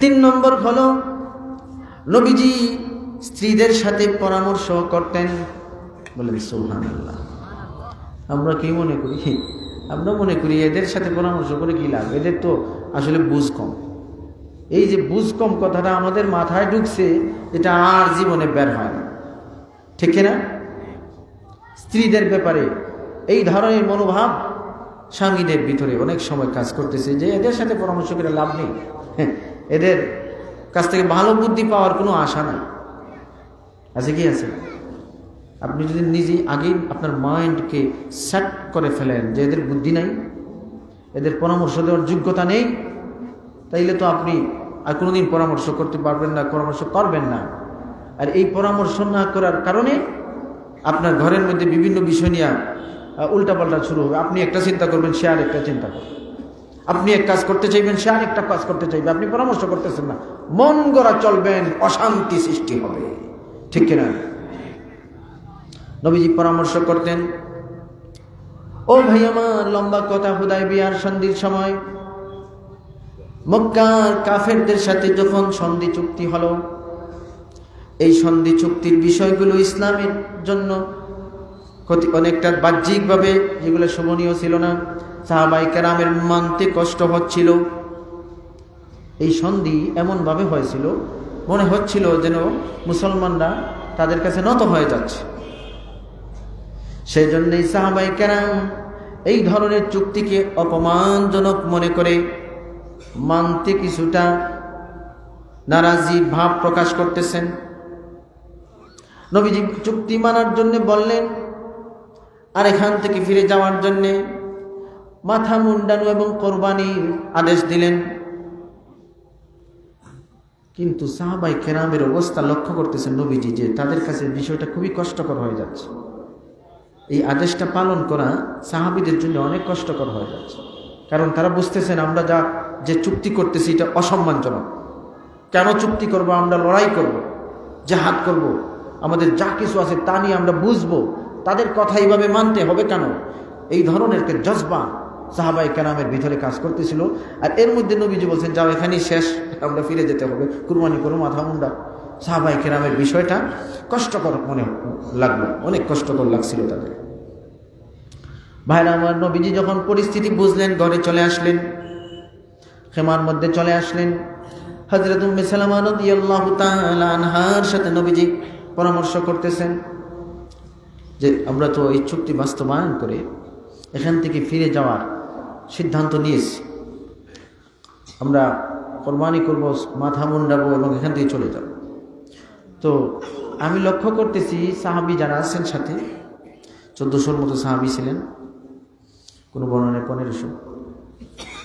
3 নম্বর হলো, নবীজি স্ত্রীদের সাথে পরামর্শ করতেন। বলেন সুবহানাল্লাহ। আমরা কি মনে করি? আমরা মনে করি এদের সাথে পরামর্শ করে কি লাভ, এদের তো আসলে বুঝ কম। এই যে বুঝ কম কথাটা আমাদের মাথায় ঢুকছে, এটা আর জীবনে বের হয় না, ঠিক কিনা? স্ত্রীদের ব্যাপারে এই ধরনের মনোভাব স্বামীদের ভিতরে অনেক সময় কাজ করতেছে, যে এদের সাথে পরামর্শ করে লাভ নেই, এদের কাছ থেকে ভালো বুদ্ধি পাওয়ার কোনো আশা নাই। আছে কি আছে? আপনি যদি নিজে আগেই আপনার মাইন্ডকে সেট করে ফেলেন যে এদের বুদ্ধি নাই, এদের পরামর্শ দেওয়ার যোগ্যতা নেই, তাইলে তো আপনি আর কোনোদিন পরামর্শ করতে পারবেন না, পরামর্শ করবেন না। আর এই পরামর্শ না করার কারণে আপনার ঘরের মধ্যে বিভিন্ন বিষয় নিয়ে উল্টাপাল্টা শুরু হবে। আপনি একটা চিন্তা করবেন, সে আর একটা চিন্তা করবে। আপনি এক কাজ করতে চাইবেন, সে আরেকটা কাজ করতে চাইবে, আপনি পরামর্শ করতেছেন না, মন গড়া চলবেন, অশান্তি সৃষ্টি হবে, ঠিক কিনা? নবীজি পরামর্শ করতেন। ও ভাই আমার, লম্বা কথা, হুদায়বিয়ার সন্ধির সময় মক্কার কাফেরদের সাথে যখন সন্ধি চুক্তি হলো, এই সন্ধি চুক্তির বিষয়গুলো ইসলামের জন্য অনেকটা বাহ্যিকভাবে যেগুলো শোভনীয় ছিল না, সাহাবায়ে কেরামের মানতে কষ্ট হচ্ছিল। এই সন্ধি এমনভাবে হয়েছিল, মনে হচ্ছিল যেন মুসলমানরা তাদের কাছে নত হয়ে যাচ্ছে। সেই জন্যই সাহাবায়ে কেরাম এই ধরনের চুক্তিকে অপমানজনক মনে করে মানতে কিছুটা নারাজি ভাব প্রকাশ করতেছেন। নবীজি চুক্তি মানার জন্য বললেন, আর এখান থেকে ফিরে যাওয়ার জন্য মাথা মুন্ডানো এবং কোরবানির আদেশ দিলেন। কিন্তু সাহাবায়ে কেরামের অবস্থা লক্ষ্য করতেছেন নবীজি, যে তাদের কাছে বিষয়টা খুবই কষ্টকর হয়ে যাচ্ছে। এই আদেশটা পালন করা সাহাবীদের জন্য অনেক কষ্টকর হয়ে যাচ্ছে, কারণ তারা বুঝতেছেন আমরা যে চুক্তি করতেছি এটা অসম্মানজনক। কেন চুক্তি করব? আমরা লড়াই করব, জিহাদ করব, আমাদের যা কিছু আছে তা নিয়ে আমরা বুঝবো, তাদের কথা এইভাবে মানতে হবে কেন? এই ধরনের একটা জজবা সাহাবায়ে কেরামের ভিতরে কাজ করতেছিল। আর এর মধ্যে নবীজি বলছেন, যাও এখানেই শেষ, আমরা ফিরে যেতে হবে, কুরবানি করো, মাথা মুন্ডা। সাহাবায়ে কেরামের বিষয়টা কষ্টকর মনে লাগলো, অনেক কষ্টকর লাগছিল তাদের। ভাইরা আমার, নবীজি যখন পরিস্থিতি বুঝলেন, ঘরে চলে আসলেন, খেমার মধ্যে চলে আসলেন। হযরত উম্মে সালামা রাদিয়াল্লাহু তাআলা আনহার সাথে নবীজি পরামর্শ করতেছেন যে আমরা তো এই চুক্তি বাস্তবায়ন করে এখান থেকে ফিরে যাওয়ার সিদ্ধান্ত নিয়েছি, আমরা কোরবানি করব, মাথা মুন্ডাবো এবং এখান থেকে চলে যাব। তো আমি লক্ষ্য করতেছি সাহাবী যারা আছেন সাথে, 1400-র মতো সাহাবী ছিলেন, কোনো বর্ণনায় 1500।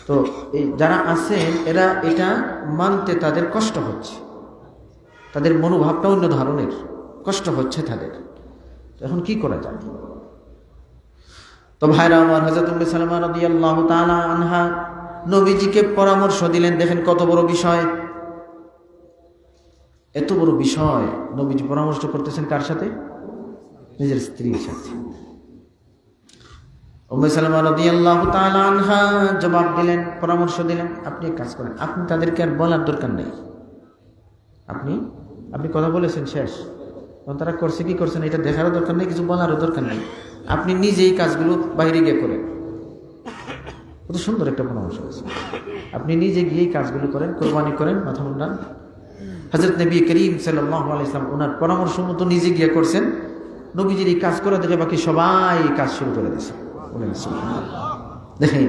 তো এই যারা আছেন এরা এটা মানতে তাদের কষ্ট হচ্ছে, তাদের মনোভাবটা অন্য ধরনের, কষ্ট হচ্ছে তাদের। এখন কি করা যায়? তো ভাইরা আমার, হযরত উম্মে সালামা রাদিয়াল্লাহু তাআলা আনহা নবীজিকে পরামর্শ দিলেন। দেখেন কত বড় বিষয়, এত বড় বিষয় নবীজি পরামর্শ করতেছেন কার সাথে? নিজের স্ত্রীর সাথে। উম্মে সালামা রাদিয়াল্লাহু তাআলা আনহা জবাব দিলেন, পরামর্শ দিলেন, আপনি এক কাজ করেন, আপনি তাদেরকে আর বলার দরকার নেই, আপনি কথা বলেছেন শেষ, তারা করছে কি করছেন এটা দেখারও দরকার নেই, কিছু বলারও দরকার নেই, আপনি নিজেই কাজগুলো বাইরে গিয়ে করেন। কত সুন্দর একটা পরামর্শ আছে, আপনি নিজে গিয়েই কাজগুলো করেন, কোরবানি করেন, মাথা মুন্ডান। হযরত নবী করিম সাল্লাল্লাহু আলাইহি ওয়াসাল্লাম ওনার পরামর্শ মতো নিজে গিয়ে করছেন। নবীজির এই কাজ করে দেখে বাকি সবাই কাজ শুরু করে দিয়েছে। দেখেন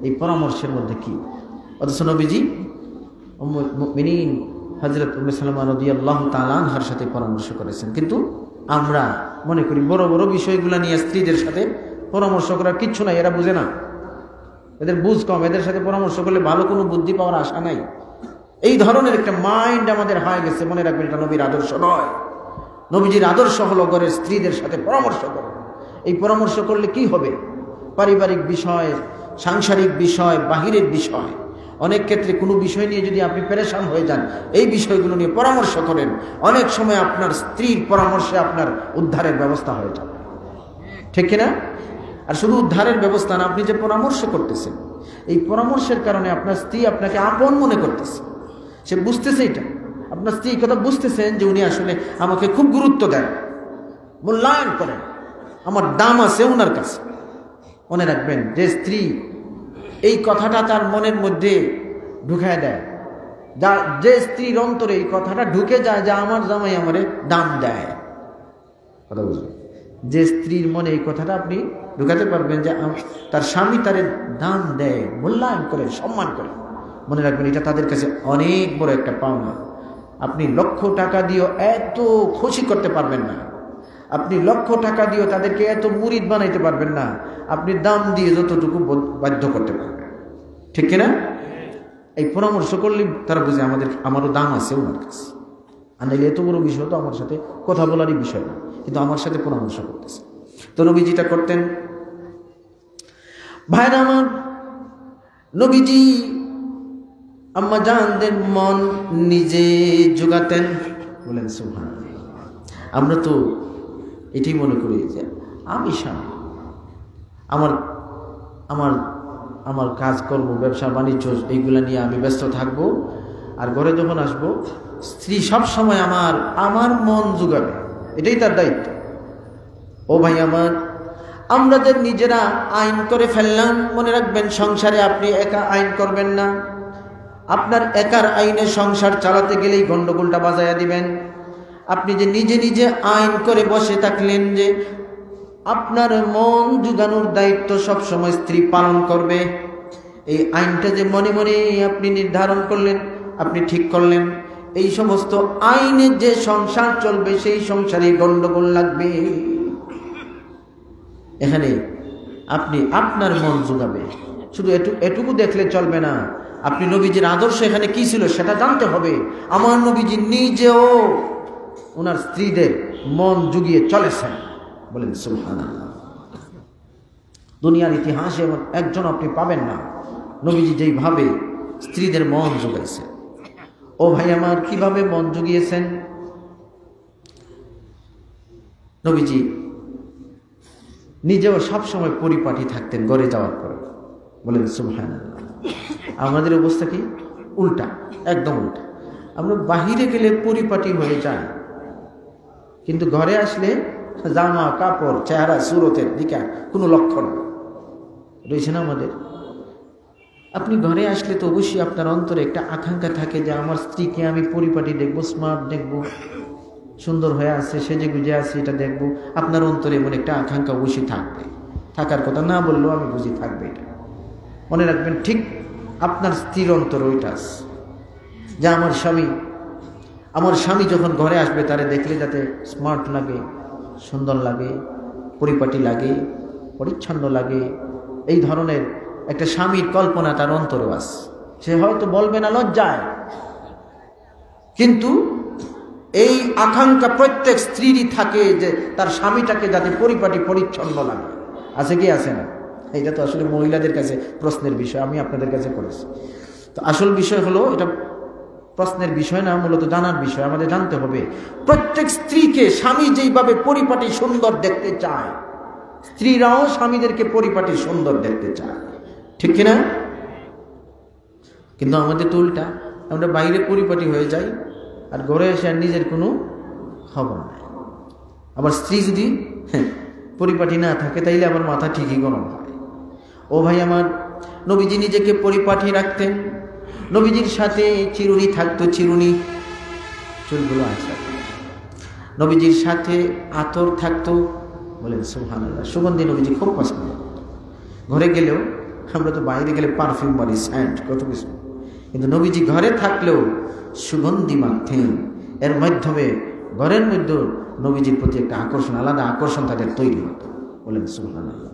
এই পরামর্শের মধ্যে কি, অথচ নবীজি উম্মুল মুমিনিন হযরত উম্মে সালামা রাদিয়াল্লাহু তাআলা আনহার সাথে পরামর্শ করেছেন। কিন্তু আমরা মনে করি বড় বড় বিষয়গুলো নিয়ে স্ত্রীদের সাথে পরামর্শ করার কিচ্ছু নাই, এরা বুঝে না, এদের বুঝ কম, এদের সাথে পরামর্শ করলে ভালো কোনো বুদ্ধি পাওয়ার আশা নাই। এই ধরনের একটা মাইন্ড আমাদের হয়ে গেছে। মনে রাখবেন, এটা নবীর আদর্শ নয়। নবীজির আদর্শ হলো ঘরের স্ত্রীদের সাথে পরামর্শ করা। এই পরামর্শ করলে কি হবে? পারিবারিক বিষয়, সাংসারিক বিষয়, বাহিরের বিষয়, অনেক ক্ষেত্রে কোনো বিষয় নিয়ে যদি আপনি পেরেশান হয়ে যান, এই বিষয়গুলো নিয়ে পরামর্শ করেন, অনেক সময় আপনার স্ত্রীর পরামর্শে আপনার উদ্ধারের ব্যবস্থা হয়ে যাবে, ঠিক কিনা? আর শুধু উদ্ধারের ব্যবস্থা না, আপনি যে পরামর্শ করতেছেন, এই পরামর্শের কারণে আপনার স্ত্রী আপনাকে আপন মনে করতেছে, সে বুঝতেছে, এটা আপনার স্ত্রী কথা বুঝতেছেন যে উনি আসলে আমাকে খুব গুরুত্ব দেন, মূল্যায়ন করেন, আমার দাম আছে ওনার কাছে। মনে রাখবেন, যে স্ত্রী এই কথাটা তার মনের মধ্যে ঢুকায় দেয়, যে স্ত্রীর অন্তরে এই কথাটা ঢুকে যায় যে আমার জামাই আমারে দাম দেয়, কথা বুঝবেন, যে স্ত্রীর মনে এই কথাটা আপনি ঢুকাতে পারবেন যে তার স্বামী তারে দাম দেয়, মূল্যায়ন করে, সম্মান করে, মনে রাখবেন এটা তাদের কাছে অনেক বড় একটা পাওনা। আপনি লক্ষ টাকা দিয়েও এত খুশি করতে পারবেন না, আপনি লক্ষ টাকা দিয়েও তাদেরকে এত মুরিদ বানাইতে পারবেন না, আপনি দাম দিয়ে যতটুকু বাধ্য করতে পারবেন, ঠিক কিনা? এই পরামর্শ করলে তারা বুঝে আমারও দাম আছে ওনার কাছে, আর নাইলে এত বড় বিষয় তো আমার সাথে কথা বলারই বিষয় না, কিন্তু আমার সাথে পরামর্শ করতেছে। তো নবীজিটা করতেন। ভাইরা আমার, নবীজি আম্মা জানদের মন নিজে জোগাতেন। বলেন সুবহানাল্লাহ। আমরা তো এটাই মনে করি যে আমি স্বামী, আমার আমার আমার কাজকর্ম, ব্যবসা বাণিজ্য এইগুলা নিয়ে আমি ব্যস্ত থাকবো, আর ঘরে যখন আসবো স্ত্রী সব সময় আমার মন জোগাবে, এটাই তার দায়িত্ব। ও ভাই আমার, আমরা যে নিজেরা আইন করে ফেললাম, মনে রাখবেন সংসারে আপনি একা আইন করবেন না। আপনার একার আইনে সংসার চালাতে গেলেই গন্ডগোলটা বাজায়া দিবেন। আপনি যে নিজে নিজে আইন করে বসে থাকলেন যে আপনার মন জুগানোর দায়িত্ব সব সময় স্ত্রী পালন করবে, এই আইনটা যে মনে মনে আপনি নির্ধারণ করলেন, আপনি ঠিক করলেন, এই সমস্ত আইনে যে সংসার চলবে সেই সংসারে গন্ডগোল লাগবে। এখানে আপনি আপনার মন জোগাবে, শুধু এটুকু দেখলে চলবে না। আপনি নবীজির আদর্শ এখানে কি ছিল সেটা জানতে হবে। আমার নবীজি নিজেও ওনার স্ত্রীদের মন জুগিয়ে চলেছেন। বলেন সুবহানাল্লাহ। দুনিয়ার ইতিহাসে এমন একজন আপনি পাবেন না নবীজি যেইভাবে স্ত্রীদের মন জুগাইছেন। ও ভাই আমার, কিভাবে মন জুগিয়েছেন? নবীজি নিজেও সবসময় পরিপাটি থাকতেন ঘরে যাওয়ার পরে। বলেন সুবহানাল্লাহ। আমাদের অবস্থা কি? উল্টা, একদম উল্টা। আমরা বাহিরে গেলে পরিপাটি হয়ে যাই, কিন্তু ঘরে আসলে জামা কাপড়, চেহারা, সুরতের দিকে কোনো লক্ষণ রয়েছে না আমাদের। আপনি ঘরে আসলে তো অবশ্যই আপনার অন্তরে একটা আকাঙ্ক্ষা থাকে যে আমার স্ত্রীকে আমি পরিপাটি দেখবো, স্মার্ট দেখবো, সুন্দর হয়ে আছে, সেজে গুজে আছে, এটা দেখবো। আপনার অন্তরে এমন একটা আকাঙ্ক্ষা অবশ্যই থাকবে, থাকার কথা না বললেও আমি বুঝি থাকবে। এটা মনে রাখবেন, ঠিক আপনার স্ত্রীর অন্তর ওইটা যে আমার স্বামী যখন ঘরে আসবে তারে দেখলে যাতে স্মার্ট লাগে, সুন্দর লাগে, পরিপাটি লাগে, পরিচ্ছন্ন লাগে, এই ধরনের একটা স্বামীর কল্পনা তার অন্তরে আছে। সে হয়তো বলবে না লজ্জায়, কিন্তু এই আকাঙ্ক্ষা প্রত্যেক স্ত্রীরই থাকে যে তার স্বামীটাকে যাতে পরিপাটি পরিচ্ছন্ন লাগে। আছে কি আছে না? এটা তো আসলে মহিলাদের কাছে প্রশ্নের বিষয়, আমি আপনাদের কাছে করেছি। তো আসল বিষয় হলো, এটা প্রশ্নের বিষয় না, মূলত জানার বিষয়। আমাদের জানতে হবে প্রত্যেক স্ত্রীকে স্বামী যেইভাবে পরিপাটি সুন্দর দেখতে চায়, স্ত্রীরাও স্বামীদেরকে পরিপাটি সুন্দর দেখতে চায়, ঠিক কিনা? কিন্তু আমাদের তো উল্টা, আমরা বাইরে পরিপাটি হয়ে যাই আর ঘরে এসে আর নিজের কোনো খবর নাই। আবার স্ত্রী যদি পরিপাটি না থাকে তাইলে আবার মাথা ঠিকই গরম হয়। ও ভাই আমার, নবীজি নিজেকে পরিপাটি রাখতেন। নবীজির সাথে চিরুনি থাকতো, চিরুনি, চুলগুলো আছে। নবীজির সাথে আতর থাকতো। বলেন সুবহানাল্লাহ। সুগন্ধি নবীজি খুব পছন্দ করত। ঘরে গেলেও, আমরা তো বাইরে গেলে পারফিউম মারি, স্যান্ট, কত কিছু, কিন্তু নবীজি ঘরে থাকলেও সুগন্ধি মাখতেন। এর মাধ্যমে ঘরের মধ্যে নবীজির প্রতি একটা আকর্ষণ, আলাদা আকর্ষণ তাদের তৈরি হতো। বলেন সুবহানাল্লাহ।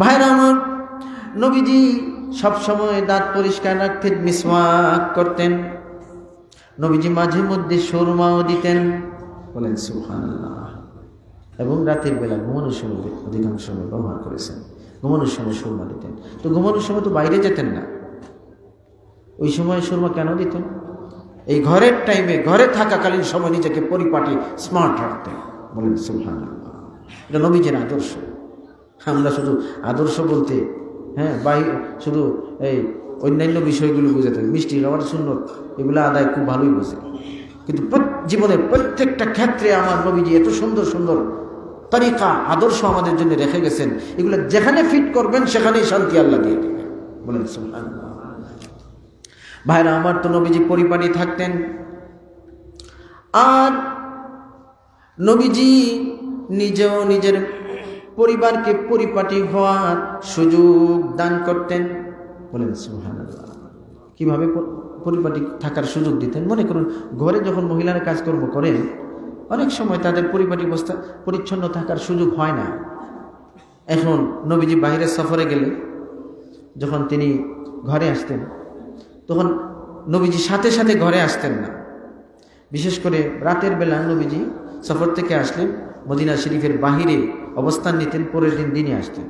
ভাইরা আমার, নবীজি সবসময় দাঁত পরিষ্কার রাখতেন, মিসওয়াক করতেন। নবীজি মাঝে মধ্যে সুরমাও দিতেন। বলেন সুবহানাল্লাহ। এবং রাতের বেলা ঘুমানোর সময় অধিকাংশ সময় ব্যবহার করেছেন। ঘুমানোর সময় সুরমা দিতেন। তো ঘুমানোর সময় তো বাইরে যেতেন না, ওই সময় সুরমা কেন দিতেন? এই ঘরের টাইমে, ঘরে থাকাকালীন সময় নিজেকে পরিপাটি স্মার্ট রাখতেন। বলেন সুবহানাল্লাহ। এটা নবীজির আদর্শ। আমরা শুধু আদর্শ বলতে শুধু এই অন্যান্য বিষয়গুলো বুঝে থাকি, মিষ্টি খাবার, সুন্নত, এগুলো আদায় খুব ভালোই বুঝে, কিন্তু জীবনের প্রত্যেকটা ক্ষেত্রে আমার নবীজি এত সুন্দর সুন্দর তরিকা, আদর্শ আমাদের জন্য রেখে গেছেন। এগুলো যেখানে ফিট করবেন সেখানেই শান্তি আল্লাহ দিয়ে দেবেন। বলেন সুবহানাল্লাহ। ভাইরা আমার, তো নবীজি পরিপাটি থাকতেন। আর নবীজি নিজেও নিজের পরিবারকে পরিপাটি হওয়ার সুযোগ দান করতেন। বলেন সুবহানাল্লাহ। কিভাবে পরিপাটি থাকার সুযোগ দিতেন? মনে করুন, ঘরে যখন মহিলারা কাজকর্ম করেন, অনেক সময় তাদের পরিপাটি অবস্থা, পরিচ্ছন্ন থাকার সুযোগ হয় না। এখন নবীজি বাইরের সফরে গেলে যখন তিনি ঘরে আসতেন, তখন নবীজি সাথে সাথে ঘরে আসতেন না। বিশেষ করে রাতের বেলা নবীজি সফর থেকে আসলেন, মদিনা শরীফের বাহিরে অবস্থান নিতেন, পরের দিন দিনে আসতেন।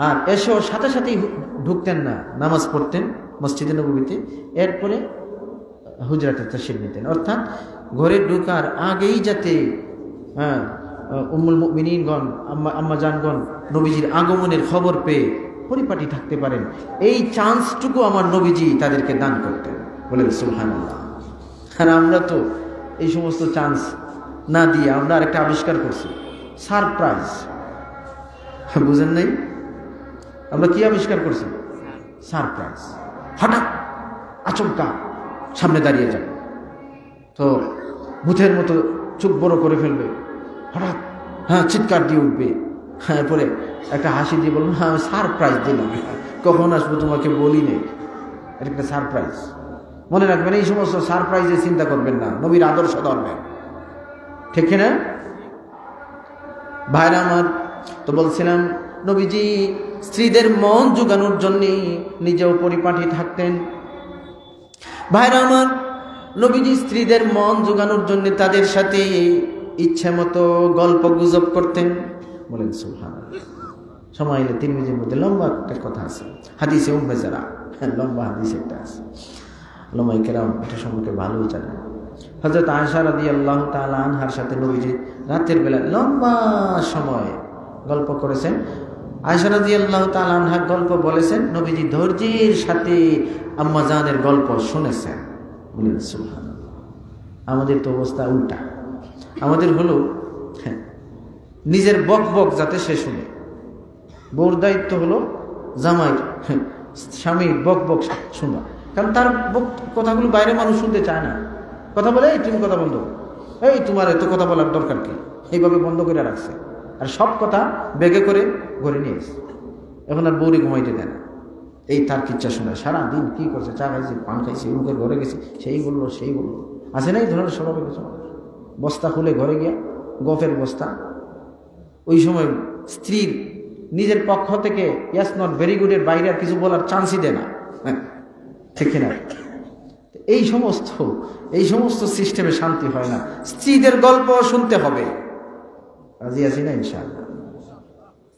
আর এসেও সাথে সাথেই ঢুকতেন না, নামাজ পড়তেন মসজিদে নববীতে, এরপরে হুজরাতে তাশরিফ নিতেন। অর্থাৎ ঘরে ঢোকার আগেই যাতে উম্মুল মুমিনিনগণ, আম্মাজানগণ নবীজির আগমনের খবর পেয়ে পরিপাটি থাকতে পারেন, এই চান্সটুকু আমার নবীজি তাদেরকে দান করতেন। বলেন সুবহানাল্লাহ। আর আমরা তো এই সমস্ত চান্স না দিয়ে আমরা আরেকটা আবিষ্কার করছি, সারপ্রাইজ। বুঝেন নাই? আমরা কি আবিষ্কার করছি? সারপ্রাইজ। হঠাৎ আচমকা সামনে দাঁড়িয়ে যাবে, তো ভূতের মতো চোখ বড় করে ফেলবে, হঠাৎ চিৎকার দিয়ে উঠবে, এরপরে একটা হাসি দিয়ে বলবো আমি সারপ্রাইজ দিলাম, কখন আসবো তোমাকে বলি নেই, এটা একটা সারপ্রাইজ। মনে রাখবেন, এই সমস্ত সারপ্রাইজে চিন্তা করবেন না, নবীর আদর্শ ধরবেন, ঠিক কিনা ভাইরা আমার? তো বলছিলাম নবীজি স্ত্রীদের মন জোগানোর জন্য নিজেও পরিপাটি থাকতেন। ভাইরা আমার, নবীজি স্ত্রীদের মন জোগানোর জন্য তাদের সাথে ইচ্ছে মতো গল্প গুজব করতেন। বলেন সুবহানাল্লাহ। সময় এলে তিরমিজির মধ্যে লম্বা একটা কথা আছে, হাদিসে উম্মে যারা, লম্বা হাদিস একটা আছে, উলামায়ে কেরাম এটা সম্পর্কে ভালোই জানেন। হযরত আয়েশা রাদিয়াল্লাহু তাআলা আনহার সাথে নবীজি রাতের বেলা লম্বা সময় গল্প করেছেন। আয়েশা রাদিয়াল্লাহু তাআলা আনহা গল্প বলেছেন, নবীজি ধৈর্যের সাথে আম্মাজানের গল্প শুনেছেন। বলেন সুবহানাল্লাহ। আমাদের তো অবস্থা উল্টা। আমাদের হলো নিজের বক বক যাতে সে শুনে, বউর দায়িত্ব হলো জামাই স্বামীর বক বক শোনা, কারণ তার কথাগুলো বাইরে মানুষ শুনতে চায় না। কথা বলে এই তুমি কথা বন্ধ, এই তোমার এত কথা বলার দরকার কি, এইভাবে বন্ধ করে রাখছে। আর সব কথা বেগে করে ঘরে নিয়ে এসে এখন আর বউরে ঘুমাইতে দেয় না, এই তার কিচ্ছা শোনায় সারাদিন কি করছে, চা খাইছে, পান খাইছে, মুখের ঘরে গেছে, সেই বললো সেই বললো, আছে না এই ধরনের স্বভাবের কিছু। বস্তা খুলে ঘরে গিয়া গফের বস্তা। ওই সময় স্ত্রীর নিজের পক্ষ থেকে ইয়াস নট ভেরি গুডের বাইরে আর কিছু বলার চান্সই দেয় না, ঠিক না? এই সমস্ত সিস্টেমে শান্তি হয় না। স্ত্রীদের গল্প শুনতে হবে, রাজি আছি না ইনশাআল্লাহ?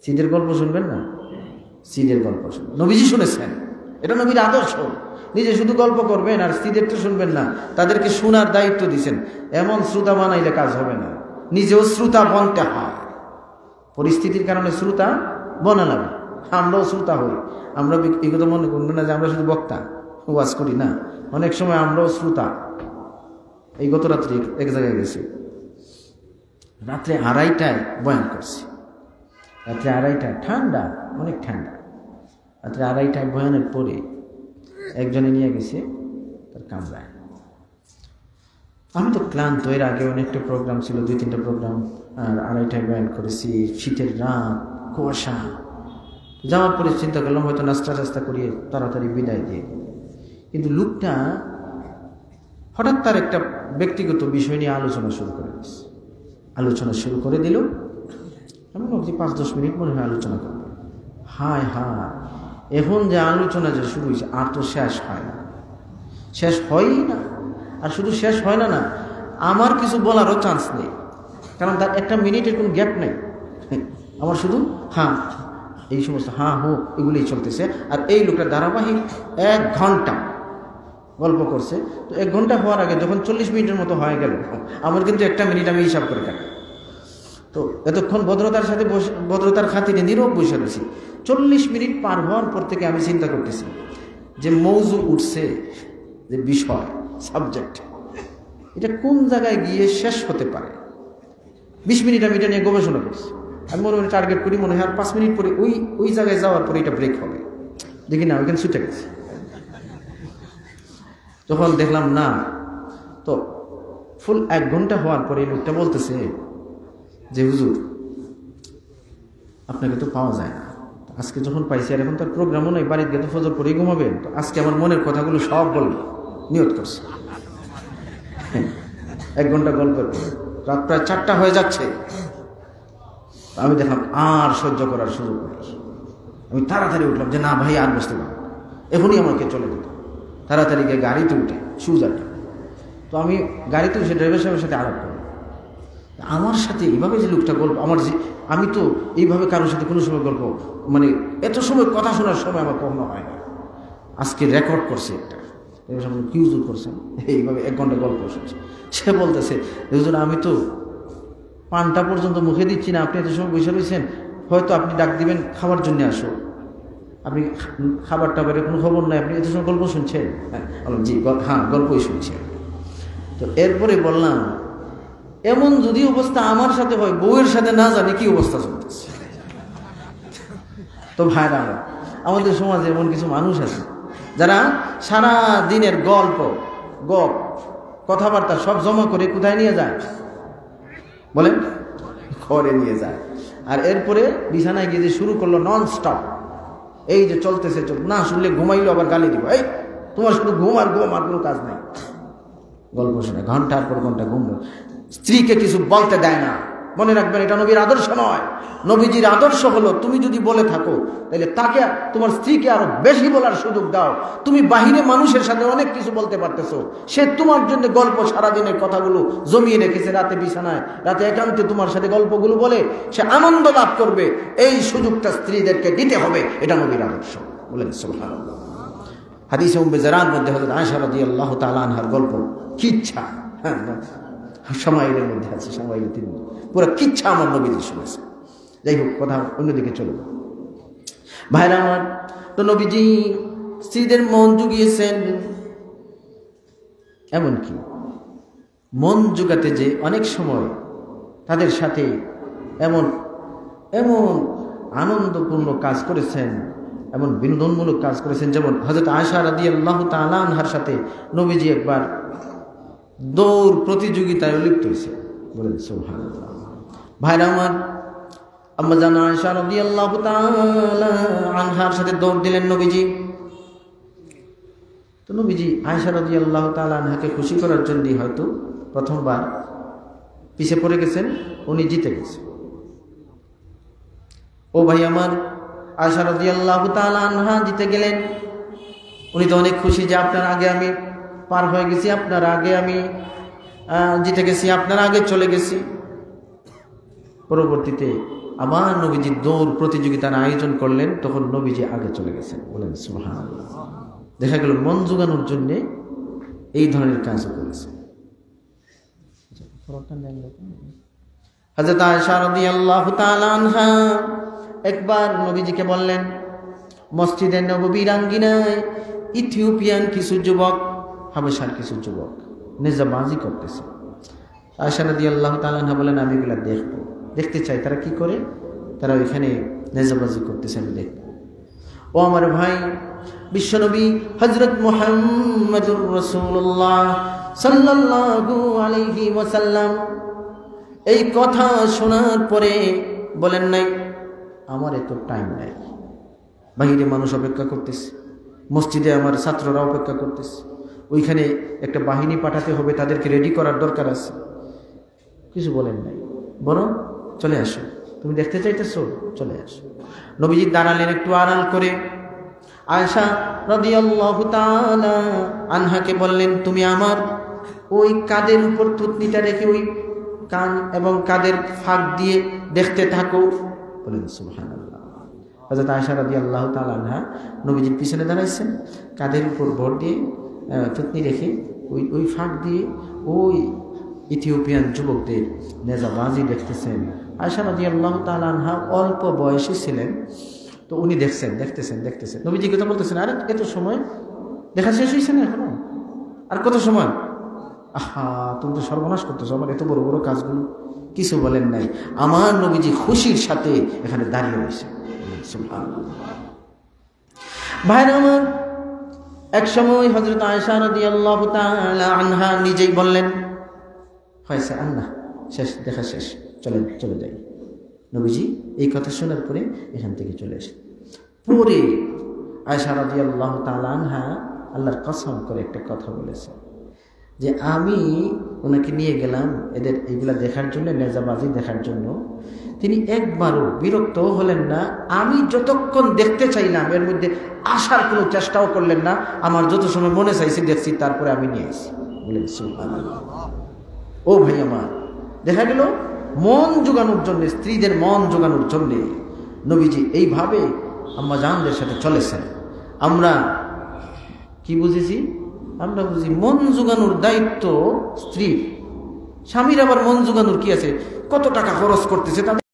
স্ত্রীদের গল্প শুনবেন না? স্ত্রীদের গল্প শুনবেন, নবীজি শুনেছেন, এটা নবীর আদর্শ। নিজে শুধু গল্প করবেন আর স্ত্রীদের তো শুনবেন না, তাদেরকে শোনার দায়িত্ব দিচ্ছেন। এমন শ্রোতা বানাইলে কাজ হবে না, নিজেও শ্রোতা বনতে হয়। পরিস্থিতির কারণে শ্রোতা বনা লাগে, আমরাও শ্রোতা হই। আমরা এই কথা মনে করবেন না যে আমরা শুধু বক্তা ওয়াজ করি না, অনেক সময় আমরাও শ্রোতা। এই গত রাত্রে এক জায়গায় গেছি, রাত্রে 2:30টায় বয়ান করছি, রাত্রে 2:30টায়, ঠান্ডা, অনেক ঠান্ডা। রাত্রে 2:30টায় বয়ানের পরে একজনে নিয়ে গেছে তার কামরায়। আমি তো ক্লান্ত, এর আগে অনেকটা প্রোগ্রাম ছিল, 2-3টা প্রোগ্রাম, আর 2:30টায় বয়ান করেছি, শীতের রাত, কুয়াশা। যাওয়ার পরে চিন্তা করলাম হয়তো নাস্তা টাস্তা করিয়ে তাড়াতাড়ি বিদায় দিয়ে, কিন্তু লোকটা হঠাৎ তার একটা ব্যক্তিগত বিষয় নিয়ে আলোচনা শুরু করে দিল। আমি ভাবছি 5-10 মিনিট মনে হয় আলোচনা করবো। হায় হায়, এখন যে আলোচনা যে শুরু হয়েছে আর তো শেষ হয় না, শেষ হয়ই না। আর শুধু শেষ হয় না, আমার কিছু বলারও চান্স নেই, কারণ তার একটা মিনিটের কোনো গ্যাপ নেই। আমার শুধু এই সমস্ত এগুলোই চলতেছে। আর এই লোকটা ধারাবাহিক 1 ঘন্টা গল্প করছে। তো 1 ঘন্টা হওয়ার আগে যখন 40 মিনিটের মতো হয়ে গেল, আমার কিন্তু 1টা মিনিট আমি হিসাব করে কাটি। তো এতক্ষণ ভদ্রতার খাতিরে নীরব বসে রয়েছি। 40 মিনিট পার হওয়ার পর থেকে আমি চিন্তা করতেছি যে মৌজু উঠছে, যে বিষয়, সাবজেক্ট, এটা কোন জায়গায় গিয়ে শেষ হতে পারে। 20 মিনিট আমি এটা নিয়ে গবেষণা করছি। আমি মনে মনে টার্গেট করি, মনে হয় আর 5 মিনিট পরে ওই জায়গায় যাওয়ার পরে এটা ব্রেক হবে। দেখি না, ওইখানে ছুটে গেছে। যখন দেখলাম না, তো ফুল 1 ঘন্টা হওয়ার পরে লোকটা বলতেছে যে হুজুর আপনাকে তো পাওয়া যায় না, আজকে যখন পাইছি, আর এখন তার প্রোগ্রামও নয়, বাড়িতে গিয়ে তো ফজর পরেই ঘুমাবেন, তো আজকে আমার মনের কথাগুলো সব বলবো, নিয়ত করছে। 1 ঘন্টা গল্পের পরে রাত প্রায় 4টা হয়ে যাচ্ছে। আমি দেখলাম আর সহ্য করার সুযোগ নেই। আমি তাড়াতাড়ি উঠলাম যে না ভাই আর বসতে পারবো, এখনই আমাকে চলে যেত। তাড়াতাড়ি গিয়ে গাড়িতে উঠে সুজাটা, তো আমি গাড়িতে উঠে ড্রাইভার সাহেবের সাথে আলাপ করলাম আমার সাথে এইভাবে যে লোকটা গল্প, আমি তো এইভাবে কারোর সাথে কোনো সময় গল্প, মানে এত সময় কথা শোনার সময় আমার কখনো হয় না। আজকে রেকর্ড করছে একটা, কি হুজুর করছেন, এইভাবে 1 ঘন্টা গল্প শুনছে। সে বলতেছে, হুজুর আমি তো পানটা পর্যন্ত মুখে দিচ্ছি না, আপনি এত সময় বসে রয়েছেন, হয়তো আপনি ডাক দিবেন খাবার জন্য আসো, আপনি খাবার টাবারের কোনো খবর নাই, আপনি এত সময় গল্প শুনছেন? হ্যাঁ জি, হ্যাঁ গল্পই শুনছেন। তো এরপরে বললাম, এমন যদি অবস্থা আমার সাথে হয়, বউয়ের সাথে না জানি কি অবস্থা চলতেছে। তো ভাইরা, আমাদের সমাজে এমন কিছু মানুষ আছে যারা সারা দিনের গল্প কথাবার্তা সব জমা করে কোথায় নিয়ে যায় বলেন? ঘরে নিয়ে যায়। আর এরপরে বিছানায় গিয়ে যে শুরু করলো নন স্টপ, এই যে চলতেছে, না শুনলে ঘুমাইলো আবার গালি দিব, এই তোমার শুধু ঘুম আর কোনো কাজ নাই। গল্প শুনে ঘন্টার পর ঘন্টা ঘুমলো, স্ত্রীকে কিছু বলতে দেয় না। মনে রাখবেন, এটা নবীর আদর্শ নয়। নবীজির আদর্শ হলো, তুমি যদি বলে থাকো তাহলে তাকে, তোমার স্ত্রীকে আরো বেশি বলার সুযোগ দাও। তুমি বাহিরে মানুষের সাথে অনেক কিছু বলতে পারতেছো, সে তোমার জন্য গল্প সারাদিনের কথাগুলো জমিয়ে রেখেছে, রাতে বিছানায়, রাতে একান্তে তোমার সাথে গল্পগুলো বলে সে আনন্দ লাভ করবে। এই সুযোগটা স্ত্রীদেরকে দিতে হবে, এটা নবীর আদর্শ। বলেন সুবহানাল্লাহ। হাদিসে উম্মে জারার মধ্যে হযরত আয়েশা রাদিয়াল্লাহু তাআলা আনহার গল্প, কিচ্ছা, হ্যাঁ সামাইলের মধ্যে আছে, সামাইল 3 পুরো কিচ্ছা আমার নবীজি শুনেছে। যাই হোক, কথা অন্যদিকে চলবে। ভাইরা আমার, তো নবীজি স্ত্রীদের মন জুগিয়েছেন। এমনকি মন জুগাতে যে অনেক সময় তাদের সাথে এমন এমন আনন্দপূর্ণ কাজ করেছেন, এমন বিনোদনমূলক কাজ করেছেন। যেমন হযরত আয়েশা রাদিয়াল্লাহু তাআলা আনহার সাথে নবীজি একবার দৌড় প্রতিযোগিতায় লিপ্ত হয়েছে। বলেন সুবহানাল্লাহ। ভাইরা আমার, আম্মা জান আয়েশা রাদিয়াল্লাহু তাআলা আনহার সাথে দৌড় দিলেন নবীজি। তো নবীজি আয়েশা রাদিয়াল্লাহু তাআলা আনহাকে খুশি করার জন্য হয়তো প্রথমবার পিছে পড়ে গেছেন, উনি জিতে গেছেন। ও ভাই আমার, আয়েশা রাদিয়াল্লাহু তাআলা আনহা জিতে গেলেন। উনি তো অনেক খুশি যে আপনার আগে আমি পার হয়ে গেছি, আপনার আগে আমি জিতে গেছি, আপনার আগে চলে গেছি। পরবর্তীতে আবার নবীজি দৌড় প্রতিযোগিতার আয়োজন করলেন, তখন নবীজি আগে চলে গেছেন। বলেন সুবহানাল্লাহ। দেখা গেল মন জোগানোর জন্য এই ধরনের কাজ করেছে। হযরত আয়েশা রাদিয়াল্লাহু তাআলা আনহা একবার নবীজিকে বললেন, মসজিদে নববীর আঙ্গিনায় ইথিওপিয়ান কিছু যুবক, হাবেশার কিছু যুবক নেজাবাজি করতেছে। আয়েশা রাদিয়াল্লাহু তাআলা আনহা বলেন, আমি এগুলা দেখতে চাই, তারা কি করে, তারা ওইখানে নেজাবাজি করতেছে, আমি দেখব। ও আমার ভাই, বিশ্বনবী হযরত মুহাম্মদুর রাসূলুল্লাহ সাল্লাল্লাহু আলাইহি ওয়াসাল্লাম এই কথা শোনার পরে বলেন নাই, আমার এত টাইম নাই, বাহিরে মানুষ অপেক্ষা করতেছে, মসজিদে আমার ছাত্ররা অপেক্ষা করতেছে, ওইখানে একটা বাহিনী পাঠাতে হবে, তাদেরকে রেডি করার দরকার আছে। কিছু বলেন নাই, বরং চলে আসো, তুমি দেখতে চাইতেছো, চলে আসো। নবীজি দাঁড়ালেন একটু আড়াল করে। আয়েশা রাদিয়াল্লাহু তাআলা আনহাকে বললেন, তুমি আমার ওই কাঁধের উপর থুতনিটা রেখে ওই কান এবং কাঁধের ফাঁক দিয়ে দেখতে থাকো। বলেন সুবহানাল্লাহ। হযরত আয়েশা রাদিয়াল্লাহু তাআলা আনহা নবীজির পিছনে দাঁড়াইছেন, কাঁধের উপর ভর দিয়ে থুতনি রেখে ওই ফাঁক দিয়ে ওই ইথিওপিয়ান যুবকদের নেজাবাজি দেখতেছেন। আয়েশা রাদিয়াল্লাহু তাআলা আনহা অল্প বয়সী ছিলেন, তো উনি দেখতেছেন। নবীজি কথা বলতেছেন, আরে এত সময় দেখা শেষ হয়েছে না এখনো, আর কত সময়? আহা, তুমি তো সর্বনাশ করতেছো আমার এত বড় বড় কাজগুলো। কিছু বলেন নাই, আমার নবীজি খুশির সাথে এখানে দাঁড়িয়ে রয়েছে। ভাইরা আমার, এক সময় হযরত আয়েশা রাদিয়াল্লাহু তাআলা আনহা নিজেই বললেন, হয়েছে আল্লাহ, শেষ, দেখা শেষ, চলে যাই। নবীজি এই কথা শোনার পরে এখান থেকে চলে আসে। পরে আয়েশা রাদিয়াল্লাহু তাআলা আনহা আল্লাহর কসম করে একটা কথা বলেছে, যে আমি ওনাকে নিয়ে গেলাম এদের এইগুলা দেখার জন্য, নেজাবাজি দেখার জন্য। তিনি একবারও বিরক্ত হলেন না। আমি যতক্ষণ দেখতে চাইলাম এর মধ্যে আসার কোনো চেষ্টাও করলেন না। আমার যত সময় মনে চাইছে দেখছি, তারপরে আমি নিয়ে আসি। বলেন সুবহানাল্লাহ। ও ভাই আমার, দেখা গেল মন জোগানোর জন্য, স্ত্রীদের মন জোগানোর জন্যে নবীজি এইভাবে আম্মা জানদের সাথে চলেছেন। আমরা কি বুঝেছি? আমরা বুঝি মন জোগানোর দায়িত্ব স্ত্রীর। স্বামীর আবার মন জোগানোর কি আছে? কত টাকা খরচ করতেছে তাদের